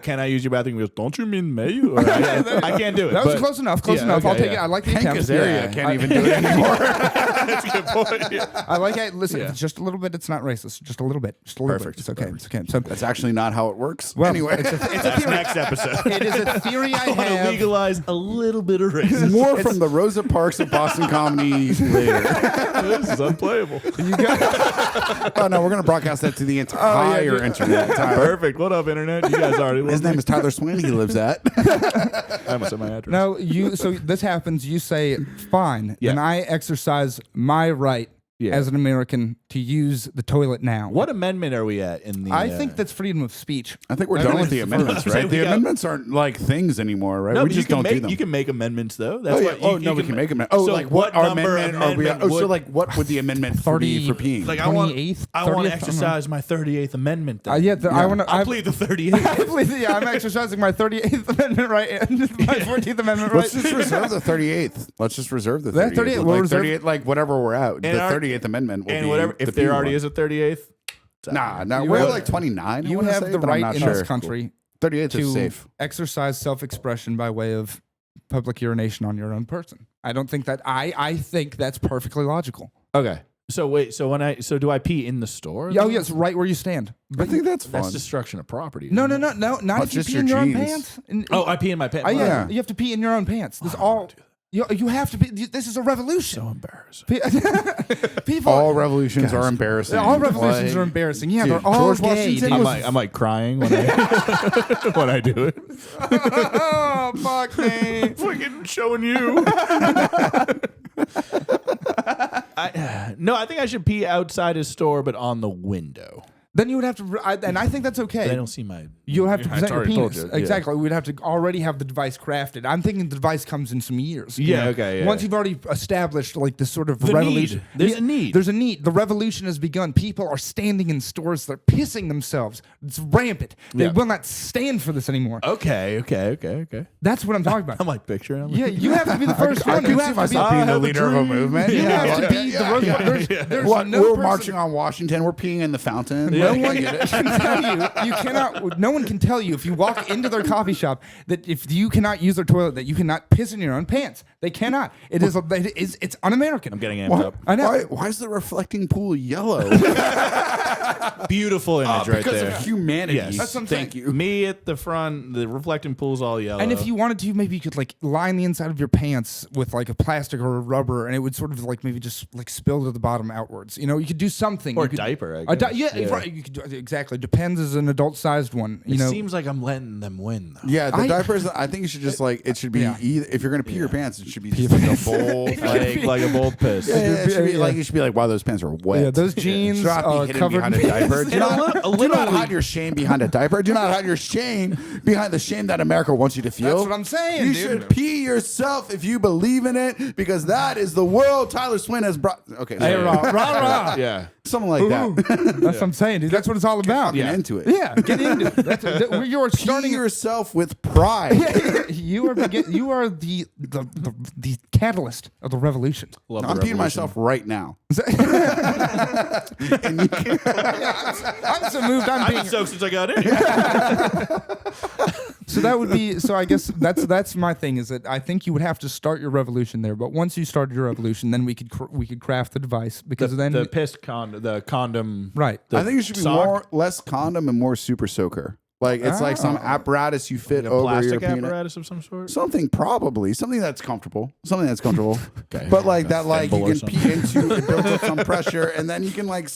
can I use your bathroom? He goes, don't you mean may you? Or I can't do it. That was but- close enough. Close Yeah, ff. I'll okay, take it. yeah. I like the Hank attempt. Azaria can't even do it anymore. That's a good point. Yeah. I like it. Listen, Yeah. if it's just a little bit, it's not racist. Just a little bit. Just a little Perfect. bit. It's okay. Perfect. It's okay. So, That's actually not how it works. well, Anyway, it's a That's next episode. it is a theory I I want to have. legalize a little bit of racism. more from the Rosa Parks of Boston comedy later. This is unplayable. Oh no, we're gonna broadcast that to the entire internet. Perfect. What up, internet? You guys already. His name is Tyler Swain. He lives at. I almost said my address. No, so this happens. You say fine, Yeah. and I exercise my right Yeah. as an American to use the toilet now. What amendment are we at in the? I think that's freedom of speech. I think we're I done think with the it's the amendments, first- right? We The got- amendments aren't like things anymore, right? No, we but just you can don't make do them. you can make amendments though. That's Oh, yeah. what Oh no, we can make amendments. Oh, So like what our number amendment are we? amendment Oh, so would- like what would the amendment be for peeing? Like I want 28th, I want 30th, to exercise my 38th Amendment. Then. Yeah, I want to. I plead the 38th. Yeah, I'm exercising my 38th Amendment right and my 14th Amendment right. Let's just reserve the 38th. Let's just reserve the That 38th. 38th, we'll Like reserve- 38th, like whatever we're at. The And our- 38th Amendment will and be whatever. the If there pee already one. is a 38th, Nah, You we're have- like 29. I You wanna have say, the but I'm right not in sure. this country 38th is to safe. exercise self-expression by way of public urination on your own person. I don't think that. I think that's perfectly logical. okay. So wait. So do I pee in the store? Oh yes, right where you stand. I think that's fun. That's destruction of property. No, isn't it? not Not if you just pee your in your own jeans. pants. And- Oh, I pee in my pants. yeah, yeah. you have to pee in your own pants. This all. You have to be. This is a revolution. So embarrassing. People. All revolutions are embarrassing. all revolutions Like- are embarrassing. Yeah, Dude, they're all George gay. Washington dude. was- I'm like crying when I when I do it. Oh fuck me! Fucking showing you. No, I think I should pee outside his store, but on the window. Then you would have to, and I think that's okay. They don't see my. You'll have to I present your already told penis. you, yeah. Exactly. We'd have to already have the device crafted. I'm thinking the device comes in some years. Yeah, okay, yeah. Once you've already established like this sort of The revolution. need. There's a need. There's a need. The revolution has begun. People are standing in stores. They're pissing themselves. It's rampant. They Yeah. will not stand for this anymore. Okay. That's what I'm talking about. I'm like picturing. I'm Yeah, you have to be the first I one. could You see have myself to being I the have a leader of a dream. movement. be. You Yeah. have to be the rose. There's What, no we're person- marching on Washington. We're peeing in the fountain. No Like, one can tell you. You cannot. No one can tell you if you walk into their coffee shop that if you cannot use their toilet that you cannot piss in your own pants. They cannot. It is. It's un-American. I'm getting amped Why, up. I know. why is the reflecting pool yellow? Beautiful image right because there. of humanity. Yes. That's what I'm Thank saying. you. Me at the front, the reflecting pool's all yellow. And if you wanted to, maybe you could like line the inside of your pants with like a plastic or a rubber, and it would sort of like maybe just like spill to the bottom outwards. You know, you could do something. Or You could- diaper, I guess. yeah, right. You could do, exactly. Depends as an adult-sized one. You it know, seems like I'm letting them win, though. Yeah, the I- diapers. I think you should just like it should be Yeah. either, if you're gonna pee your pants, it should be just like a bold like a bold piss. Yeah, it should be Yeah. like it should be like wow, those pants are wet. Yeah, those jeans Do not be are hidden covered behind a in diaper. Do And not, do not hide your shame behind a diaper. Do not hide your shame behind the shame that America wants you to feel. That's what I'm saying, You dude. should pee yourself if you believe in it, because that is the world Tyler Swain has brought. Okay, Hey, sorry. rah, rah, rah. Yeah. Something like that. That's what I'm saying, dude. That's what it's all about. Get into it. Yeah, get into it. You're Pee starting. yourself with pride. You are the catalyst of the revolution. Love the I'm peeing revolution. myself right now. I'm so moved. I'm I've being been soaked since I got in. so that would be so. I guess that's my thing is that I think you would have to start your revolution there. But once you started your revolution, then we could craft the device because then the condom. right. the I think it should be sock. less condom and more super soaker. Like it's like some apparatus you fit A over your plastic penis. apparatus of some sort. Something that's comfortable. Okay. But like that, like thimble you or can pee into, it builds up some pressure, and then you can like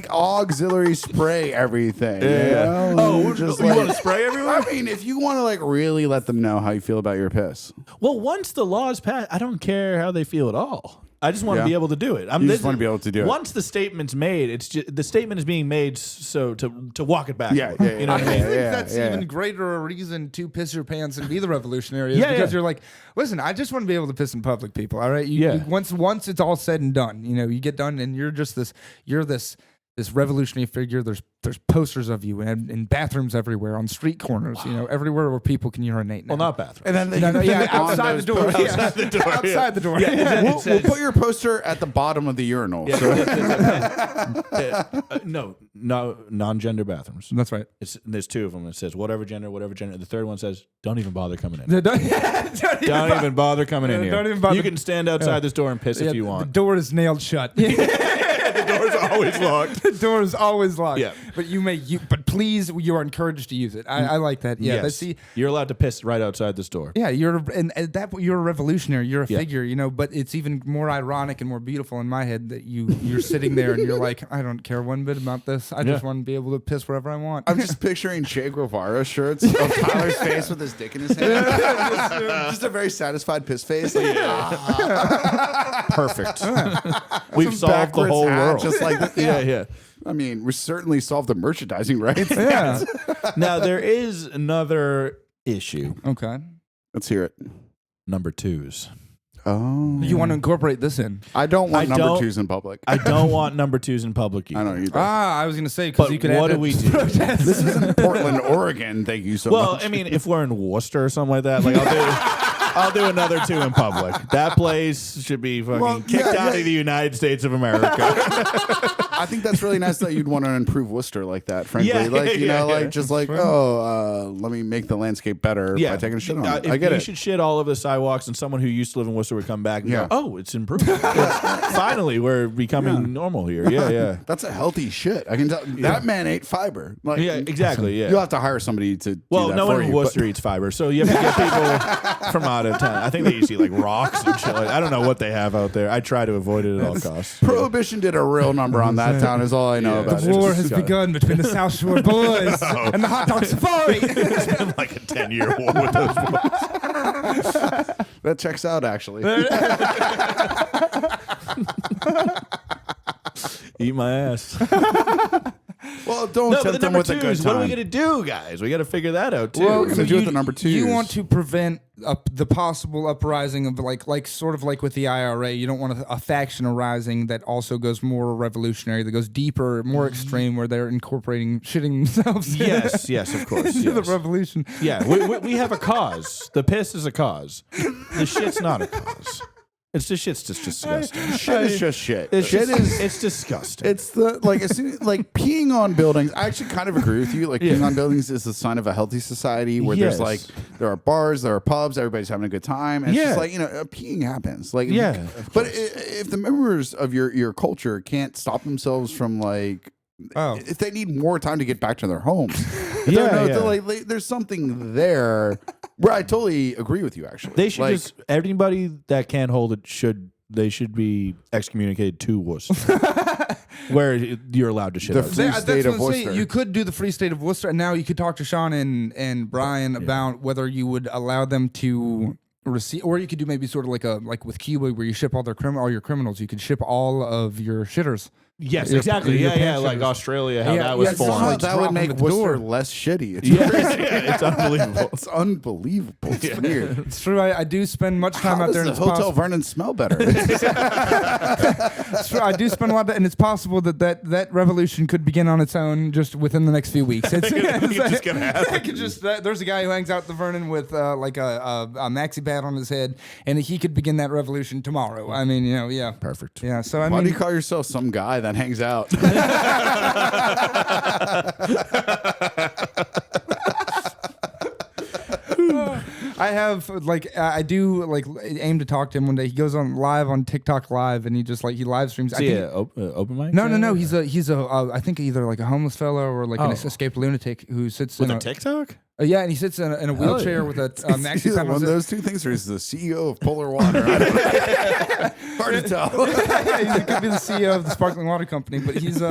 auxiliary spray everything. Yeah. You know? Oh, just you like, want to spray everywhere? I mean, if you want to like really let them know how you feel about your piss, Well, once the law is passed, I don't care how they feel at all. I just want to Yeah. be able to do it. You just wanna be able to do it. Once the statement's made, it's just the statement is being made so to walk it back. Yeah, You know I what I mean? think yeah, that's yeah. even greater a reason to piss your pants and be the revolutionary. Is Yeah, because yeah. you're like, listen, I just want to be able to piss in public, people. All right, you, Yeah. once it's all said and done, you know, you get done and you're this this revolutionary figure. There's posters of you in bathrooms everywhere, on street corners, everywhere where people can urinate now. Well, not bathrooms. And then they outside the door. Outside the door. Outside the door. we'll put your poster at the bottom of the urinal. Yeah, no, non-gender bathrooms. That's right. There's 2 of them. It says whatever gender. The third one says don't even bother coming in. Don't Even bother coming in here. Don't even bother. You can stand outside this door and piss if you The want. door is nailed shut. The door's always locked. The door is always locked. Yeah. But but please, you are encouraged to use it. I like that. Yeah. Yes. You're allowed to piss right outside this door. Yeah, you're a revolutionary. You're a figure, But it's even more ironic and more beautiful in my head that you're sitting there and you're like, I don't care one bit about this. I just want to be able to piss wherever I want. I'm just picturing Che Guevara shirts of Tyler's face with his dick in his hand. Just a very satisfied piss face. Like, Perfect. We've solved the whole world. Just like that. Yeah. I mean, we certainly solved the merchandising, right? Yeah. Now there is another issue. Okay. Let's hear it. Number 2s. Oh. You want to incorporate this in? I don't want I number don't- 2s in public. I don't want number 2s in public either. I don't either. I was going to say, because But you could what add do we do? This is in Portland, Oregon. Thank you so Well, much. I mean, if we're in Worcester or something like that, like I'll do another 2 in public. That place should be fucking kicked out of the United States of America. I think that's really nice that you'd want to improve Worcester like that, frankly. Yeah, like, you know, yeah. like, just like, let me make the landscape better by taking a shit on it. I get you it. should shit all over the sidewalks, and someone who used to live in Worcester would come back and Yeah. go, "Oh, it's improved. Finally, we're becoming normal here." Yeah. That's a healthy shit. I can tell. That man ate fiber. Like, Yeah, exactly. Yeah. You'll have to hire somebody to do Well, that no for one in you, Worcester eats fiber, so you have to get people from out of town. I think they used to eat like rocks and shit. I don't know what they have out there. I try to avoid it at all costs. Prohibition did a real number on that town, is all I know about The it. war has begun between the South Shore boys and the hot dog safari. It's been like a 10-year war with those boys. That checks out, actually. Eat my ass. Well, don't No, but the tempt them number with a good 2s, what are we time. going to do, guys? We got to figure that out, too. Well, we're gonna do with the number You 2s. want to prevent the possible uprising of like sort of like with the IRA. You don't want a faction arising that also goes more revolutionary, that goes deeper, more extreme, where they're incorporating shitting themselves. Yes, of course. into the yes. revolution. Yeah, we have a cause. The piss is a cause. The shit's not a cause. It's just disgusting. Shit is just shit. It's disgusting. It's the like peeing on buildings. I actually kind of agree with you. Like peeing on buildings is a sign of a healthy society where Yes. there's like there are bars, there are pubs, everybody's having a good time. And it's just like peeing happens. Like but if the members of your culture can't stop themselves from like. If they need more time to get back to their homes, there's something there where I totally agree with you. Actually, They should just everybody that can't hold it should be excommunicated to Worcester, where you're allowed to shit. The outside. free That's state what of I'm saying. Worcester. You could do the free state of Worcester, and now you could talk to Sean and Brian about whether you would allow them to receive, or you could do maybe sort of like with Cuba, where you ship all your criminals. You could ship all of your shitters. Yes, Your- exactly. your Yeah, panshers. like Australia, how Yeah, that was yeah, formed. somehow like that drop would them make at the Worcester door. less shitty. It's It's unbelievable. It's unbelievable. It's weird. It's true. I do spend much time How out does there, the and it's Hotel possible. Vernon smell better? It's true. I do spend a lot of, and it's possible that revolution could begin on its own just within the next few weeks. It's just gonna happen. I could just there's a guy who hangs out at the Vernon with like a maxi bat on his head, and he could begin that revolution tomorrow. I mean, yeah, Perfect. yeah. So I Why do mean, you call yourself some guy that hangs out? I have I do aim to talk to him one day. He goes on live on TikTok live, and he live streams. See, open mic? No. He's I think either like a homeless fellow or like an escaped lunatic who sits With in a TikTok? yeah, and he sits in a wheelchair with a maxi Either bat on one of his head. those two things, or he's the CEO of Polar Water. I don't know. Hard to tell. Yeah, he could be the CEO of the sparkling water company, but he's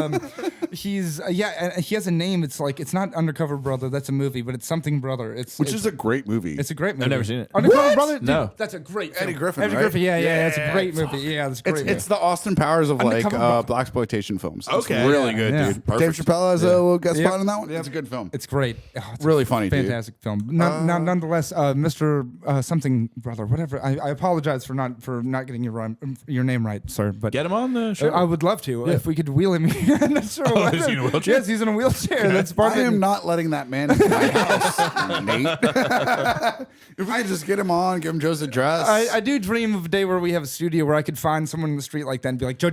He's and he has a name. It's like it's not Undercover Brother. That's a movie, but it's something Brother. Which is a great movie. It's a great movie. I've never seen it. Undercover What? Brother? Dude, No. that's a great Eddie film. Griffin, Eddie right? Griffin, yeah, Yeah, it's a great movie. Yeah, it's a great. It's the Austin Powers of like Undercover Brother. black exploitation films. It's Okay. really Yeah, good, yeah. dude. Dave Chappelle has a little guest spot in that one. It's a good film. It's great. Oh, it's Really a funny, dude. fantastic film. Nonetheless, Mr. Something Brother, whatever. I apologize for not getting your name right, sir. But Get him on the show. I would love to if we could wheel him here. I'm not sure Oh, what- is he in a wheelchair? Yes, he's in a wheelchair. That's part I of am it. not letting that man into my house, Nate. If we could just get him on, give him Joe's address. I do dream of a day where we have a studio where I could find someone in the street like that and be like, Joe,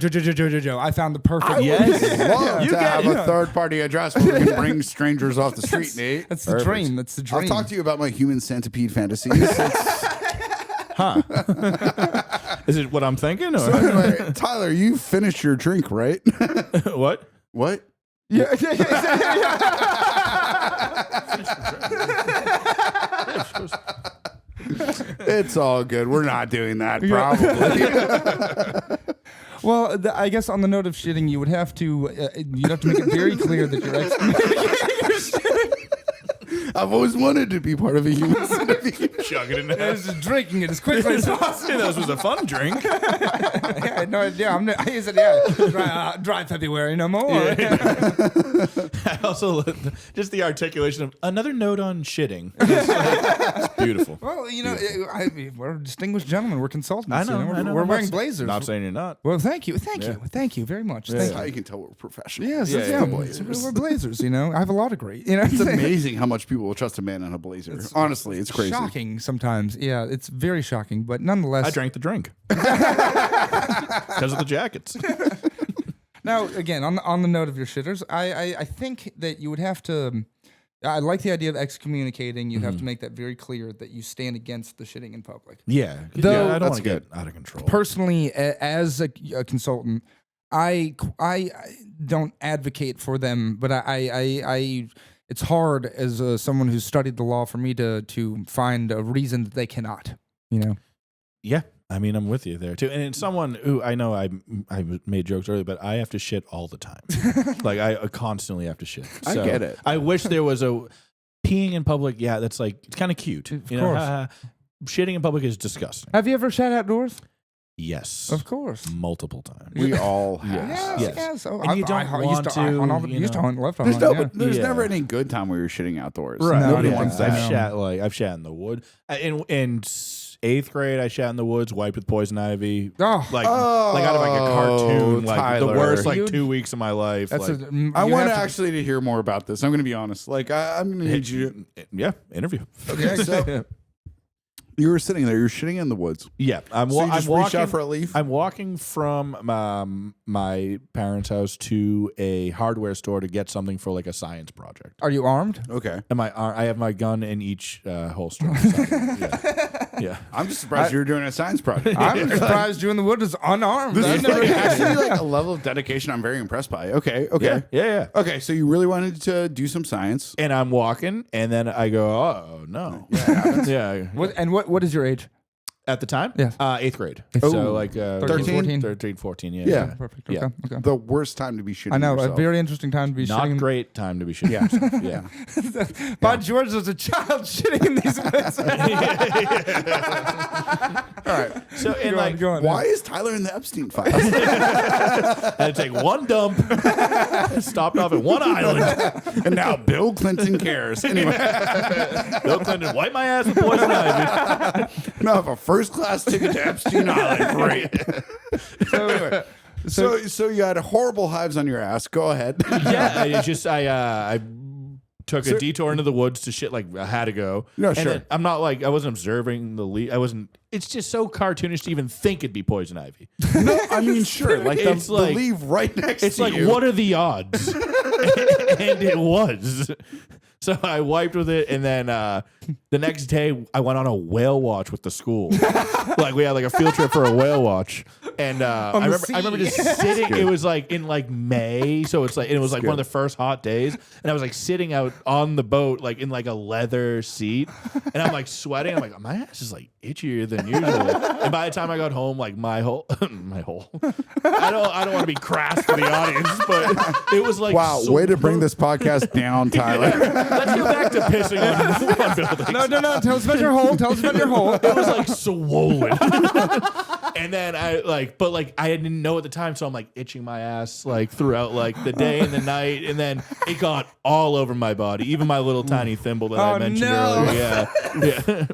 I found the perfect. I Yes. would love You to get- have a third-party address where we can bring strangers off the street, Nate. That's the dream. That's the dream. I'll talk to you about my human centipede fantasies. Huh? Is it what I'm thinking? Or? So anyway, Tyler, you finished your drink, right? What? What? Yeah. It's all good. We're not doing that, probably. Well, I guess on the note of shitting, you would have to you'd have to make it very clear that you're I've always wanted to be part of a human centipede. Chug it in there. just drinking it as quickly as possible. This was a fun drink. I had no idea. I said, dry February no more. I also just the articulation of another note on shitting. It's beautiful. Well, we're distinguished gentlemen. We're consultants. I know. I know. We're I'm wearing not- blazers. Not saying you're not. Well, thank you very much. That's Thank how you. you can tell we're professional. Yes, Yeah, yeah, yeah, blazers. We're blazers. I have a lot of great. It's amazing how much people will trust a man in a blazer. Honestly, it's crazy. Shocking sometimes. Yeah, it's very shocking. But nonetheless, I drank the drink because of the jackets. Now, again, on the note of your shitters, I think that you would have to. I like the idea of excommunicating. You have to make that very clear that you stand against the shitting in public. Yeah, Though- I don't That's want to get out of control. Personally, as a consultant, I don't advocate for them, but I it's hard as someone who's studied the law for me to find a reason that they cannot. Yeah, I mean, I'm with you there too. And it's someone who I know I made jokes earlier, but I have to shit all the time. Like I constantly have to shit. I So get it. I wish there was a peeing in public. Yeah, that's like it's kind of cute. Of you course. know, shitting in public is disgusting. Have you ever shat outdoors? Yes, Of course. multiple times. We all have. Yes. Yes. Oh, And you don't used want to hunt all the, to, you used to know. hunt left. There's, hunt, there's Yeah. never any good time where you're shitting outdoors. Right. Nobody Yeah. wants I've that. I've shat in the wood. In 8th grade, I shat in the woods, wiped with poison ivy. Oh, Like out of like a cartoon, like Tyler. the worst You- 2 weeks of my life. that's like, I you want have actually to hear more about this. I'm going to be honest. Like, I'm going to need you. yeah, interview. Okay, so you were sitting there. You're shitting in the woods. Yeah, I'm, So you I'm just reached walking. out for a leaf? I'm walking from my parents' house to a hardware store to get something for like a science project. Are you armed? Okay. And I have my gun in each holster. yeah. I'm just surprised you were doing a science project. I'm surprised you in the wood is unarmed. This I've is never- like actually like a level of dedication I'm very impressed by. Okay. Yeah. Okay, so you really wanted to do some science. And I'm walking, and then I go, oh no. Yeah. What is your age? At the time? Yes. 8th grade. Oh. So like 13, 13, 14, yeah. Yeah. Perfect. Yeah. Okay. The worst time to be shitting I know. yourself. A very interesting time to be Not shitting. great time to be shitting. Yeah. Yeah. By George, there's a child shitting in these woods. All right. So and Go on, like go on. Why is Tyler in the Epstein files? I had to take one dump, stopped off at one island. And now Bill Clinton cares. Anyway, Bill Clinton wiped my ass with poison ivy. now I have a first-class ticket to Epstein Island. Great. So anyway, so you had horrible hives on your ass. Go ahead. Yeah, I took a detour into the woods to shit. Like I had to go. No, And sure. then I'm not like I wasn't observing the leaf. I wasn't. It's just so cartoonish to even think it'd be poison ivy. No, I mean, sure. Like It's the like- leaf right next It's to like, you. what are the odds? And it was. So I wiped with it, and then the next day I went on a whale watch with the school. Like we had like a field trip for a whale watch, And I the remember sea. just sitting. It was like in like May, so it's like, and it was like one of the first hot days, and I was like sitting out on the boat, like in like a leather seat, and I'm like sweating. I'm like, my ass is like itchier than usual. And by the time I got home, like my hole. I don't want to be crass for the audience, but it was like, Wow, way to bring this podcast down, Tyler. Let's get back to pissing on buildings. No. Tell us about your hole. Tell us about your hole. It was like swollen. And then I didn't know at the time, so I'm like itching my ass like throughout like the day and the night, and then it got all over my body, even my little tiny thimble that I mentioned earlier. Yeah.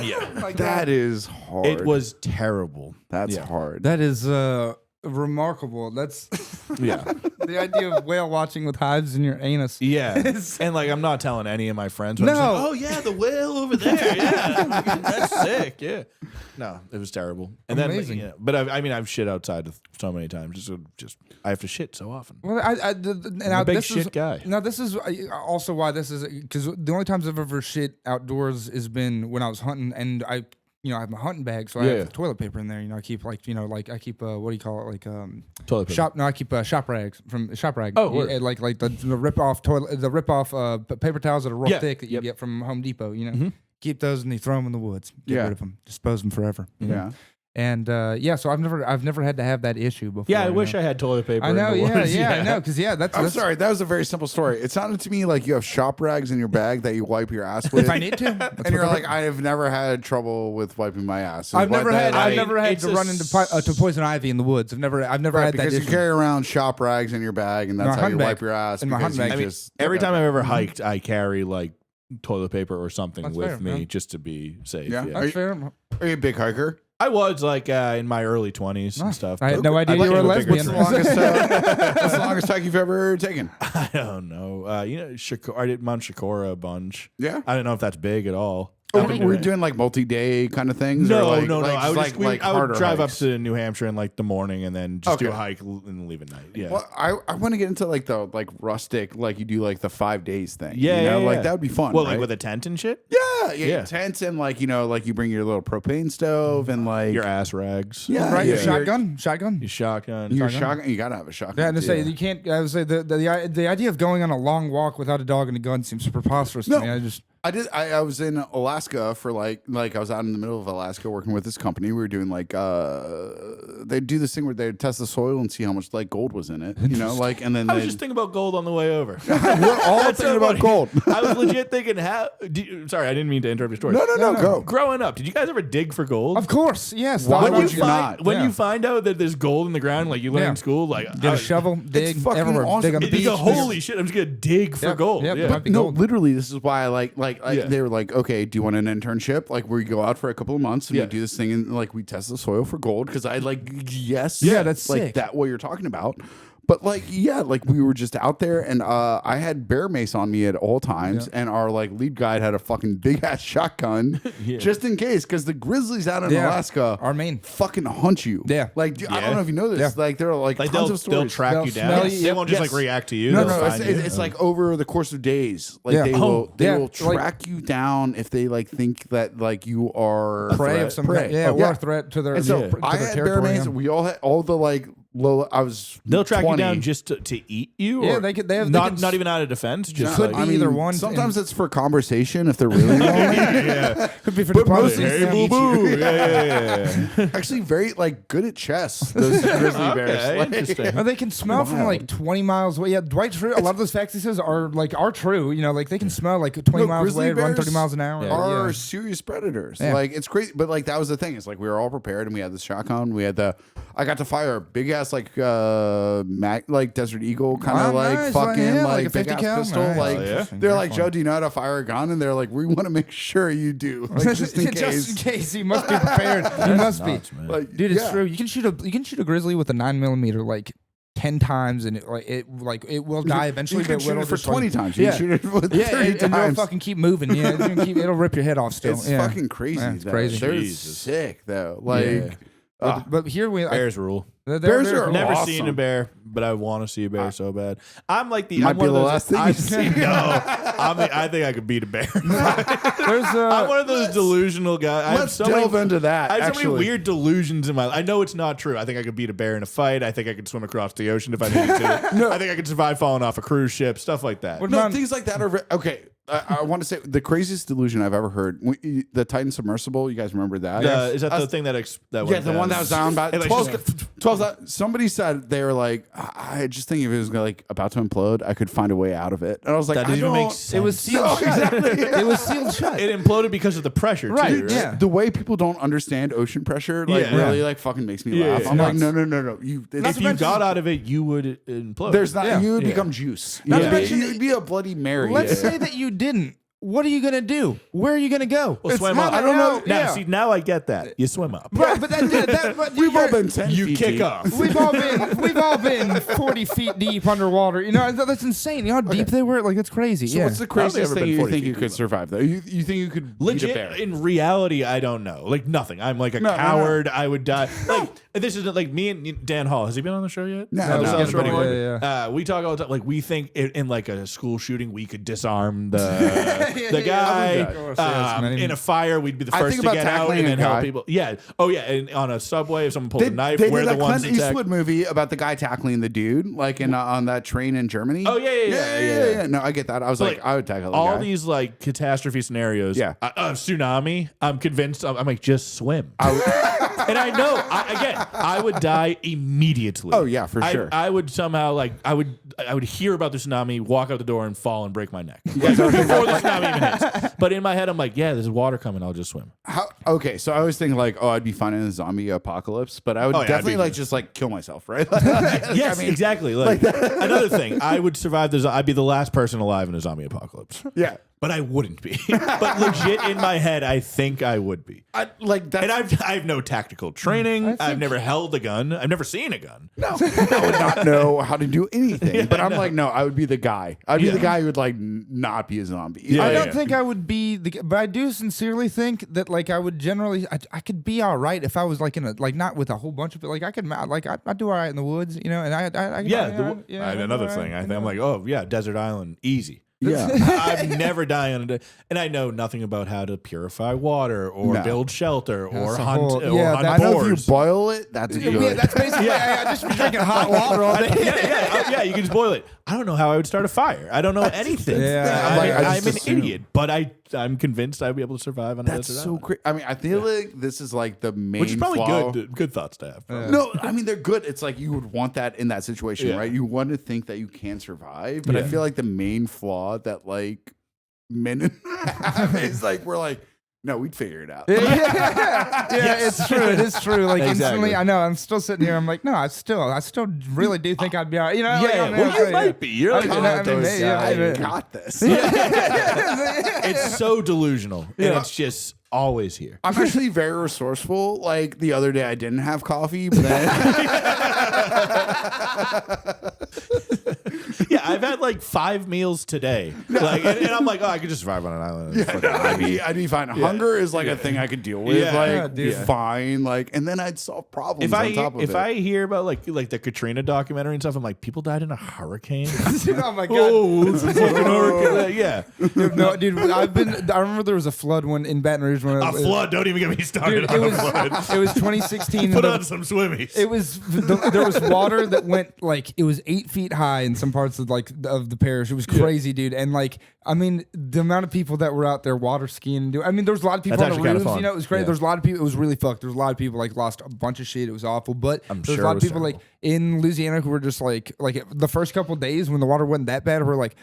Yeah. That is hard. It was terrible. That's hard. That is remarkable. That's the idea of whale watching with hives in your anus. Yeah. And like I'm not telling any of my friends. But No. I'm just like, oh yeah, the whale over there. Yeah. That's sick. Yeah. No, it was terrible. And Amazing. then but I've shit outside so many times. Just I have to shit so often. Well, I'm a big shit guy. Now, this is also why this is, because the only times I've ever shit outdoors has been when I was hunting, and I have my hunting bag, so I have toilet paper in there. I keep I keep what do you call it, like Toilet paper. shop. No, I keep shop rags from Shop Rag. Oh, word. like the rip off paper towels that are real thick that you get from Home Depot. Keep those and you throw them in the woods. Get rid of them. Dispose them forever. Yeah. And so I've never had to have that issue before. Yeah, I wish I had toilet paper. I know. in the woods. I know. Because that's. I'm sorry, that was a very simple story. It sounded to me like you have shop rags in your bag that you wipe your ass with. If I need to, and you're like, I have never had trouble with wiping my ass. I've never had it's to a run into to poison ivy in the woods. I've never had that because you issue. carry around shop rags in your bag, and that's how you hunting wipe bag. your ass. In my because hunting you bag. just- Every time I've ever hiked, I carry like toilet paper or something That's with fair, me yeah. just to be safe. Yeah. Yeah. That's fair. Are you a big hiker? I was like in my early 20s and stuff. I had but no idea you were a like a bigger lesbian. What's the longest hike you've ever taken? I don't know. I did Mount Shikora a bunch. Yeah. I don't know if that's big at all. Oh, were you doing like multi-day kind of things? No. or I just would, I would harder drive hikes? up to New Hampshire in like the morning and then just do a Okay. hike and leave at night. Yeah. Well, I want to get into like the rustic, like you do like the 5 days thing. Yeah, you know? yeah, like yeah. that would be fun. Well, right? like with a tent and shit? Yeah. Tents and like like you bring your little propane stove and like Your ass rags. yeah, Right, yeah. shotgun. Your shotgun. Your shotgun. You gotta have a shotgun. Yeah, and to say you can't. I would say the idea of going on a long walk without a dog and a gun seems preposterous to No. me. I was in Alaska for like I was out in the middle of Alaska working with this company. We were doing like they'd do this thing where they'd test the soil and see how much like gold was in it. And then I was just thinking about gold on the way over. we're all That's thinking so about funny. gold. I was legit thinking, sorry, I didn't mean to interrupt your story. No, go. Growing up, did you guys ever dig for gold? Of course, yes. Why When would you you find, not? When Yeah. you find out that there's gold in the ground, like you learn Yeah. in school, like Get a shovel, dig fucking everywhere, awesome. dig on the You beach. go, holy shit! I'm just gonna dig for Yep, gold. yep, Yeah. might be No, gold. literally, this is why I like Yeah. they were like, okay, do you want an internship? Like where you go out for a couple of months and Yeah. we do this thing and like we test the soil for gold because I like yes, Yeah, that's like sick. that what you're talking about. But like like we were just out there and I had bear mace on me at all times and our like lead guide had a fucking big ass shotgun just in case because the grizzlies out in Yeah. Alaska Our main. fucking hunt you. Yeah. Like I don't know if you know this. Yeah. Like there are like tons Like of they'll stories. track They'll you smell down. you. They won't just Yes. like react to you. No, They'll no, find it's you. like over the course of days. Like Yeah. they will yeah, will like- track you down if they like think that like you are prey of some prey. kind. Yeah, Oh, or a threat to their, And so to I their had bear territory. mace. We all had all the like low. I was They'll track 20. you down just to eat you. Yeah, or they could- they have- not they could- not even out of defense. Just Could like, be either one. Sometimes it's for conversation if they're really lonely. yeah. Could be for But diplomacy. mostly- Yeah. Hey, boo boo. Yeah. Actually, very like good at chess. Those grizzly bears. Okay, Like- interesting. Or they can smell from Wild. like 20 miles away. Yeah, Dwight Schrute, a lot of those facts he says are true. Like they can smell like 20 miles grizzly away, run bears 30 miles an hour. Are Yeah. serious predators. Yeah. Like it's crazy, but like that was the thing. It's like we were all prepared, and we had the shotgun. We had I got to fire a big ass like like Desert Eagle kind of Oh, like nice. fucking Yeah, like, like a big 50 ass cal? pistol. Nice. Like Oh, yeah? they're like, Very Joe, fun. do you know how to fire a gun? And they're like, we want to make sure you do, like just in case. Just in case, he must be prepared. He must be. Nuts, man. Like, Dude, it's yeah. true. You can shoot a grizzly with a 9mm like 10 times, and it will die eventually. You can but shoot it'll it for just, 20 times. You Yeah. can shoot it for 30 Yeah, and it'll times. fucking keep moving. Yeah, it'll rip your head off still. It's yeah. fucking crazy. Yeah, it's though. crazy. They're Jesus. sick though. Like, Yeah. But here Bears rule. Bears are cool. Never awesome. seen a bear, but I want to see a bear so bad. I'm like the. Might I'm be one the of last those, thing you see. No, I think I could beat a bear. There's I'm one of those delusional guys. I have Let's so delve many, into that. I have so many actually. weird delusions in my life. I know it's not true. I think I could beat a bear in a fight. I think I could swim across the ocean if I needed to. I think I could survive falling off a cruise ship. Stuff like that. What No, about- things like that are okay. I want to say the craziest delusion I've ever heard. The Titan submersible. You guys remember that? Is that the thing that Yeah, went the down? one that was down about It was 12. Somebody said they were like, I just think if it was like about to implode, I could find a way out of it. And I was like, That I doesn't even make don't- sense. It was sealed. It was sealed shut. It imploded because of the pressure, Right, too. yeah. The way people don't understand ocean pressure, like Yeah. really, like fucking makes me Yeah, laugh. yeah. I'm like, Nuts. no. If you got out of it, you would implode. There's not. Yeah. You would Yeah. become juice. Not to You'd, mention- you'd be a bloody Mary. Let's say that you didn't. What are you gonna do? Where are you gonna go? Well, swim not up. I don't know. Now, Yeah. see, now I get that. You swim up. Right, but but We've all you're- been 10 You feet kick deep. off. We've all been 40 feet deep underwater. You know that's insane. You know how deep they were? Like that's crazy. So yeah. what's the I've never craziest been thing you 40 think feet you deep, could though. survive though? You think you could beat a bear? Legit, in reality, I don't know. Like nothing. I'm like a No, no, no. coward. I would die. Like this isn't like me and Dan Hall. Has he been on the show yet? No, Have we no, done no, the show no, before? yeah, We talk all the time. Like we think in like a school shooting, we could disarm the guy. Of course, yes, man. In a fire, we'd be the I first think to about get out tackling and a then help guy. people. Yeah. Oh yeah. And on a subway, if someone pulls a knife, they we're did the that ones Clint attacked. Eastwood movie about the guy tackling the dude, like in on that train in Germany. Oh, yeah. No, I get that. I was So, like, I would tackle the all guy. these like catastrophe scenarios. Yeah. Tsunami. I'm convinced. I'm like, just swim. And I know. I would die immediately. Oh, yeah, for sure. I would somehow like I would hear about the tsunami, walk out the door, and fall and break my neck like, before the tsunami even hits. But in my head, I'm like, yeah, there's water coming. I'll just swim. Okay, so I was thinking like, oh, I'd be fine in a zombie apocalypse, but I would Oh, yeah, I'd definitely be like good. just like kill myself, right? Yes, exactly. Like another thing, I would survive. I'd be the last person alive in a zombie apocalypse. Yeah. But I wouldn't be. But legit in my head, I think I would be. Like that. And I have no tactical training. I've never held a gun. I've never seen a gun. I would not know how to do anything. But I'm like, no, I would be the guy. I'd be the guy who would like not be a zombie. Yeah, I yeah. don't think I would be but I do sincerely think that like I would generally I could be all right if I was like in a like not with a whole bunch of like I could like I'd do all right in the woods, you know, and I Yeah. I'd do Another all thing. right, I'm like, oh yeah, desert island, easy. Yeah. I'd never die on a day, and I know nothing about how to purify water or No. build shelter or That's a hunt whole- or yeah, hunt I know if you boars. boil it, that's good. Yeah, that's basically I just be drinking hot water all day. yeah, you can just boil it. I don't know how I would start a fire. I don't know anything. Yeah, I I'm just an assume. idiot, but I'm convinced I'd be able to survive on a That's desert so island. great. I mean, I feel like this is like the main Which is probably flaw. good thoughts to have. No, I mean they're good. It's like you would want that in that situation, Yeah. right? You want to think that you can survive, but I Yeah. feel like the main flaw that like men have is like we're like, no, we'd figure it out. Yeah, it's true. It is true. Like Exactly. instantly, I know. I'm still sitting here. I'm like, no, I still really do think I'd be all right. You know, like, Yeah, I'm well, like, you might be. You're like I one of mean, those yeah, I maybe. got this. It's so delusional, and it's just always here. I'm actually very resourceful. Like the other day, I didn't have coffee, but then Yeah, I've had like 5 meals today. Like, and I'm like, oh, I could just survive on an island. I'd be fine. Hunger is like a thing I could deal with. Yeah. Yeah, Like dude. fine. Like, and then I'd solve problems If on top of it. I hear about like the Katrina documentary and stuff, I'm like, people died in a hurricane. Oh my god. Oh, it's a fucking hurricane. Yeah, Dude, no, dude, I remember there was a flood one in Baton Rouge when a flood. Don't even get me started Dude, on it a was flood. it was 2016. Put and on some swimmies. It was there was water that went like it was 8 feet high in some parts of like of the parish. It was crazy, dude. And like I mean, the amount of people that were out there water skiing. I mean, there was a lot of people That's on the actually kinda roofs. fun. You know, it was great. Yeah. There was a lot of people. It was really fucked. There was a lot of people like lost a bunch of shit. It was awful. But I'm there was sure a lot it of was people like terrible. in Louisiana who were just like the first couple of days when the water wasn't that bad, we're like,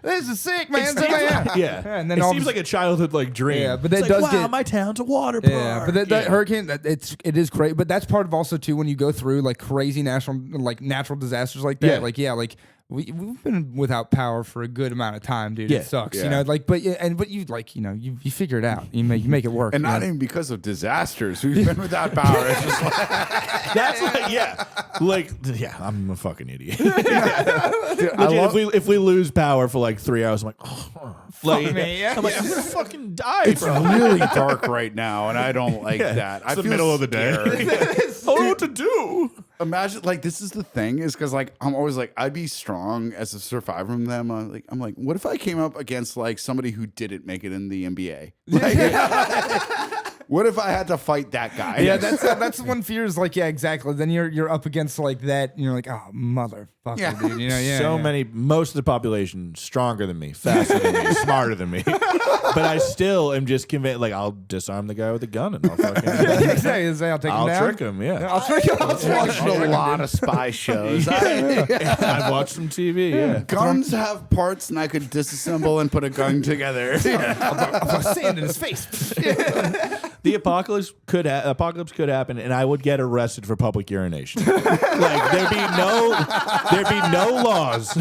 this is sick, man. It seems like- yeah. And then it all seems of a- like a childhood like dream. Yeah, but that It's does like, wow, get- my town's a water park. Yeah, but that hurricane, it is great. But that's part of also too when you go through like crazy natural disasters like that. Yeah. Like we've been without power for a good amount of time, dude. Yeah. It sucks, Yeah. you know. Like, but you like you figure it out. You make it work. and you not know? even because of disasters. We've been without power. It's just like, That's I'm a fucking idiot. dude, I Legit, love, if we lose power for like 3 hours, I'm like, like me, yeah. I'm like, I'm gonna fucking die, it's bro. really dark right now, and I don't like that. It's the middle of the day. scared. I don't know what to do. Imagine, like, this is the thing, is because, like, I'm always like, I'd be strong as a survivor from them. I'm like, what if I came up against like somebody who didn't make it in the NBA? Like, what if I had to fight that guy? Yeah, that's one fear is like, yeah, exactly. Then you're up against like that, and you're like, oh, motherfucker, Yeah. dude. You know, yeah. So yeah. many, most of the population stronger than me, faster than me, smarter than me. But I still am just convinced. Like, I'll disarm the guy with a gun and I'll fucking. Exactly. I'll take him I'll down. trick him. Yeah. I'll trick him. I've watched a lot of spy shows. I've watched some TV. Yeah. Guns have parts, and I could disassemble and put a gun together. I'll throw sand in his face. The apocalypse could happen, and I would get arrested for public urination. Like there'd be no laws.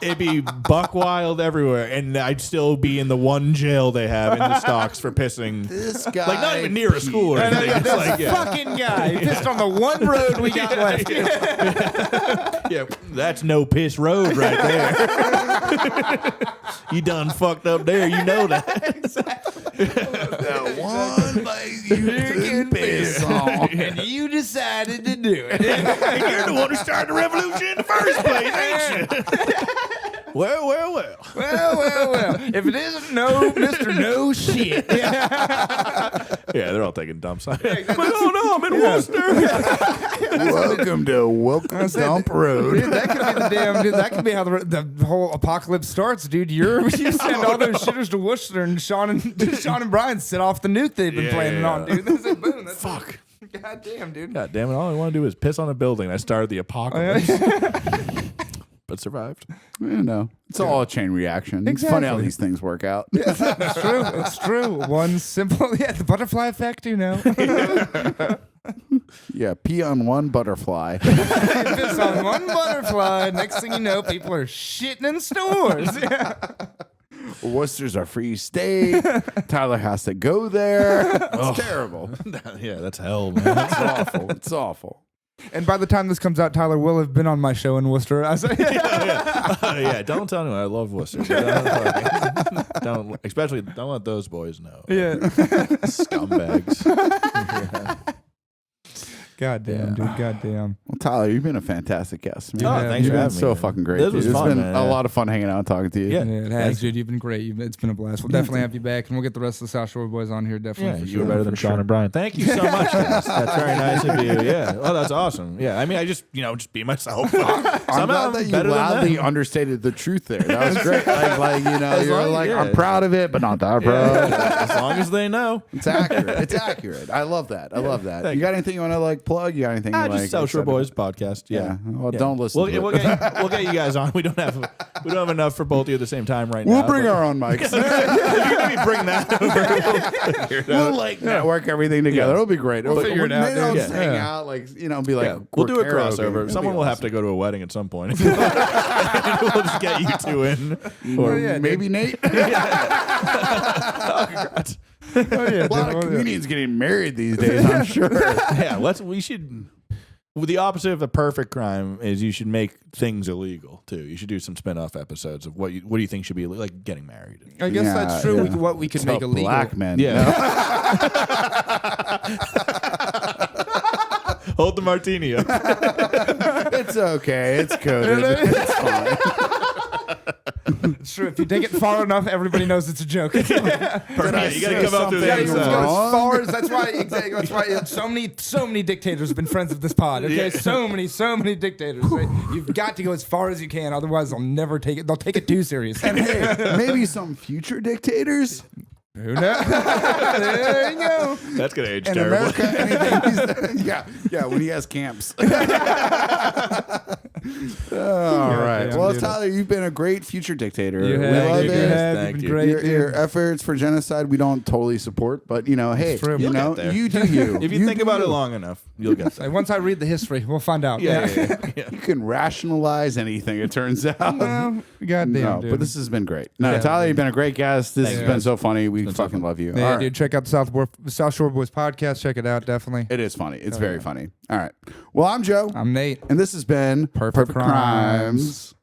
It'd be buck wild everywhere, and I'd still be in the one jail they have in the stocks for pissing. This guy, Like not even near a school or anything. It's like, yeah. Fucking guy. He pissed on the one road we got left. Yeah, that's no piss road right there. You done fucked up there. You know that. that one place you can piss on. And you decided to do it. And you're the one who started the revolution in the first place, ain't you? Well. Well. If it isn't no Mr. No Shit. Yeah, they're all taking dumps. Like, oh no, I'm in Worcester. Welcome to Welcome Dump Road. Dude, that could be the damn. Dude, that could be how the whole apocalypse starts, dude. You send all those shitters to Worcester, and Sean and Brian set off the nuke they've been Yeah, planning yeah. on, dude. That's it. Boom. That's Fuck. God damn, dude. God damn it! All I want to do is piss on a building. I started the apocalypse, but survived. You know, it's all a chain reaction. It's funny how Exactly. these things work out. It's true. It's true. One simple, the butterfly effect, you know. Yeah, pee on one butterfly. Piss on one butterfly. Next thing you know, people are shitting in stores. Yeah. Worcester's our free state. Tyler has to go there. It's terrible. Yeah, that's hell, man. It's awful. It's awful. And by the time this comes out, Tyler will have been on my show in Worcester. I was like, Yeah, don't tell anyone. I love Worcester. Don't let those boys know. yeah. Scumbags. God damn, dude. God damn. Well, Tyler, you've been a fantastic guest. Man. Oh, thanks You've for been having me, so man. fucking great. This was dude. fun, It's been man. a lot of fun hanging out and talking to you. Yeah. Yeah, it has, dude. You've been great. It's been a blast. We'll definitely have you back, and we'll get the rest of the South Shore boys on here. Definitely. Yeah, for you sure. were better than Sean and Brian. Thank you so much. Guys. That's very nice of you. Yeah. Oh, that's awesome. Yeah. I mean, I just be myself. I'm glad that you loudly understated the truth there. That was great. Like you know, As you're long- like, yeah. I'm proud of it, but not that proud. As long as they know. It's accurate. It's accurate. I love that. I love that. Thank You got anything you want to like plug? You got anything you like? Just South Shore excited Boys podcast. Yeah. Yeah. Well, Yeah. don't listen. to it. We'll get you guys on. We don't have enough for both of you at the same time right We'll now. bring but- our own mics. Maybe bring that over. We'll like network everything together. It'll be great. We'll figure it out, Maybe I'll dude. just Yeah. hang out, like be like. Yeah, we'll do a karaoke. crossover. It'll Someone be will have awesome. to go to a wedding at some point. We'll just get you two in. Or yeah, maybe Nate. Oh, yeah, A lot of comedians getting married these days, I'm sure. Yeah, we should. Well, the opposite of a perfect crime is you should make things illegal too. You should do some spin-off episodes of what do you think should be like getting married. I guess that's true. Yeah. What we could make Tell illegal. black men. Yeah. Hold the martini up. It's okay. It's coded. It's fine. It's true. If you take it far enough, everybody knows it's a joke. Perfect. You got to come out through the Yeah, other let's go side. as far as that's why so many dictators have been friends of this pod. Okay, Yeah. so many dictators. Right? You've got to go as far as you can, otherwise they'll never take it. They'll take it too seriously. And hey, maybe some future dictators Who knows? There you go. That's gonna age in terribly. America. Anything yeah, when he has camps. All right. damn, Well, dude. Tyler, you've been a great future dictator. You We have, love dude, it. you have. Thank You've been you. great. Your dude. efforts for genocide, we don't totally support, but hey, true. you You'll know, get there. you do you. If you think do about you. it long enough, you'll get there. Hey, once I read the history, we'll find out. Yeah. You can rationalize anything. It turns out. Well, goddamn, No, dude. but this has been great. No, Yeah. Tyler, you've been a great guest. This Thank has you. been so funny. We been so fucking fun. love you. Yeah, All right. dude, check out the South Shore Boys podcast. Check it out, definitely. It is funny. It's Oh, very yeah. funny. All right. Well, I'm Joe, I'm Nate. and this has been Perfect Crimes.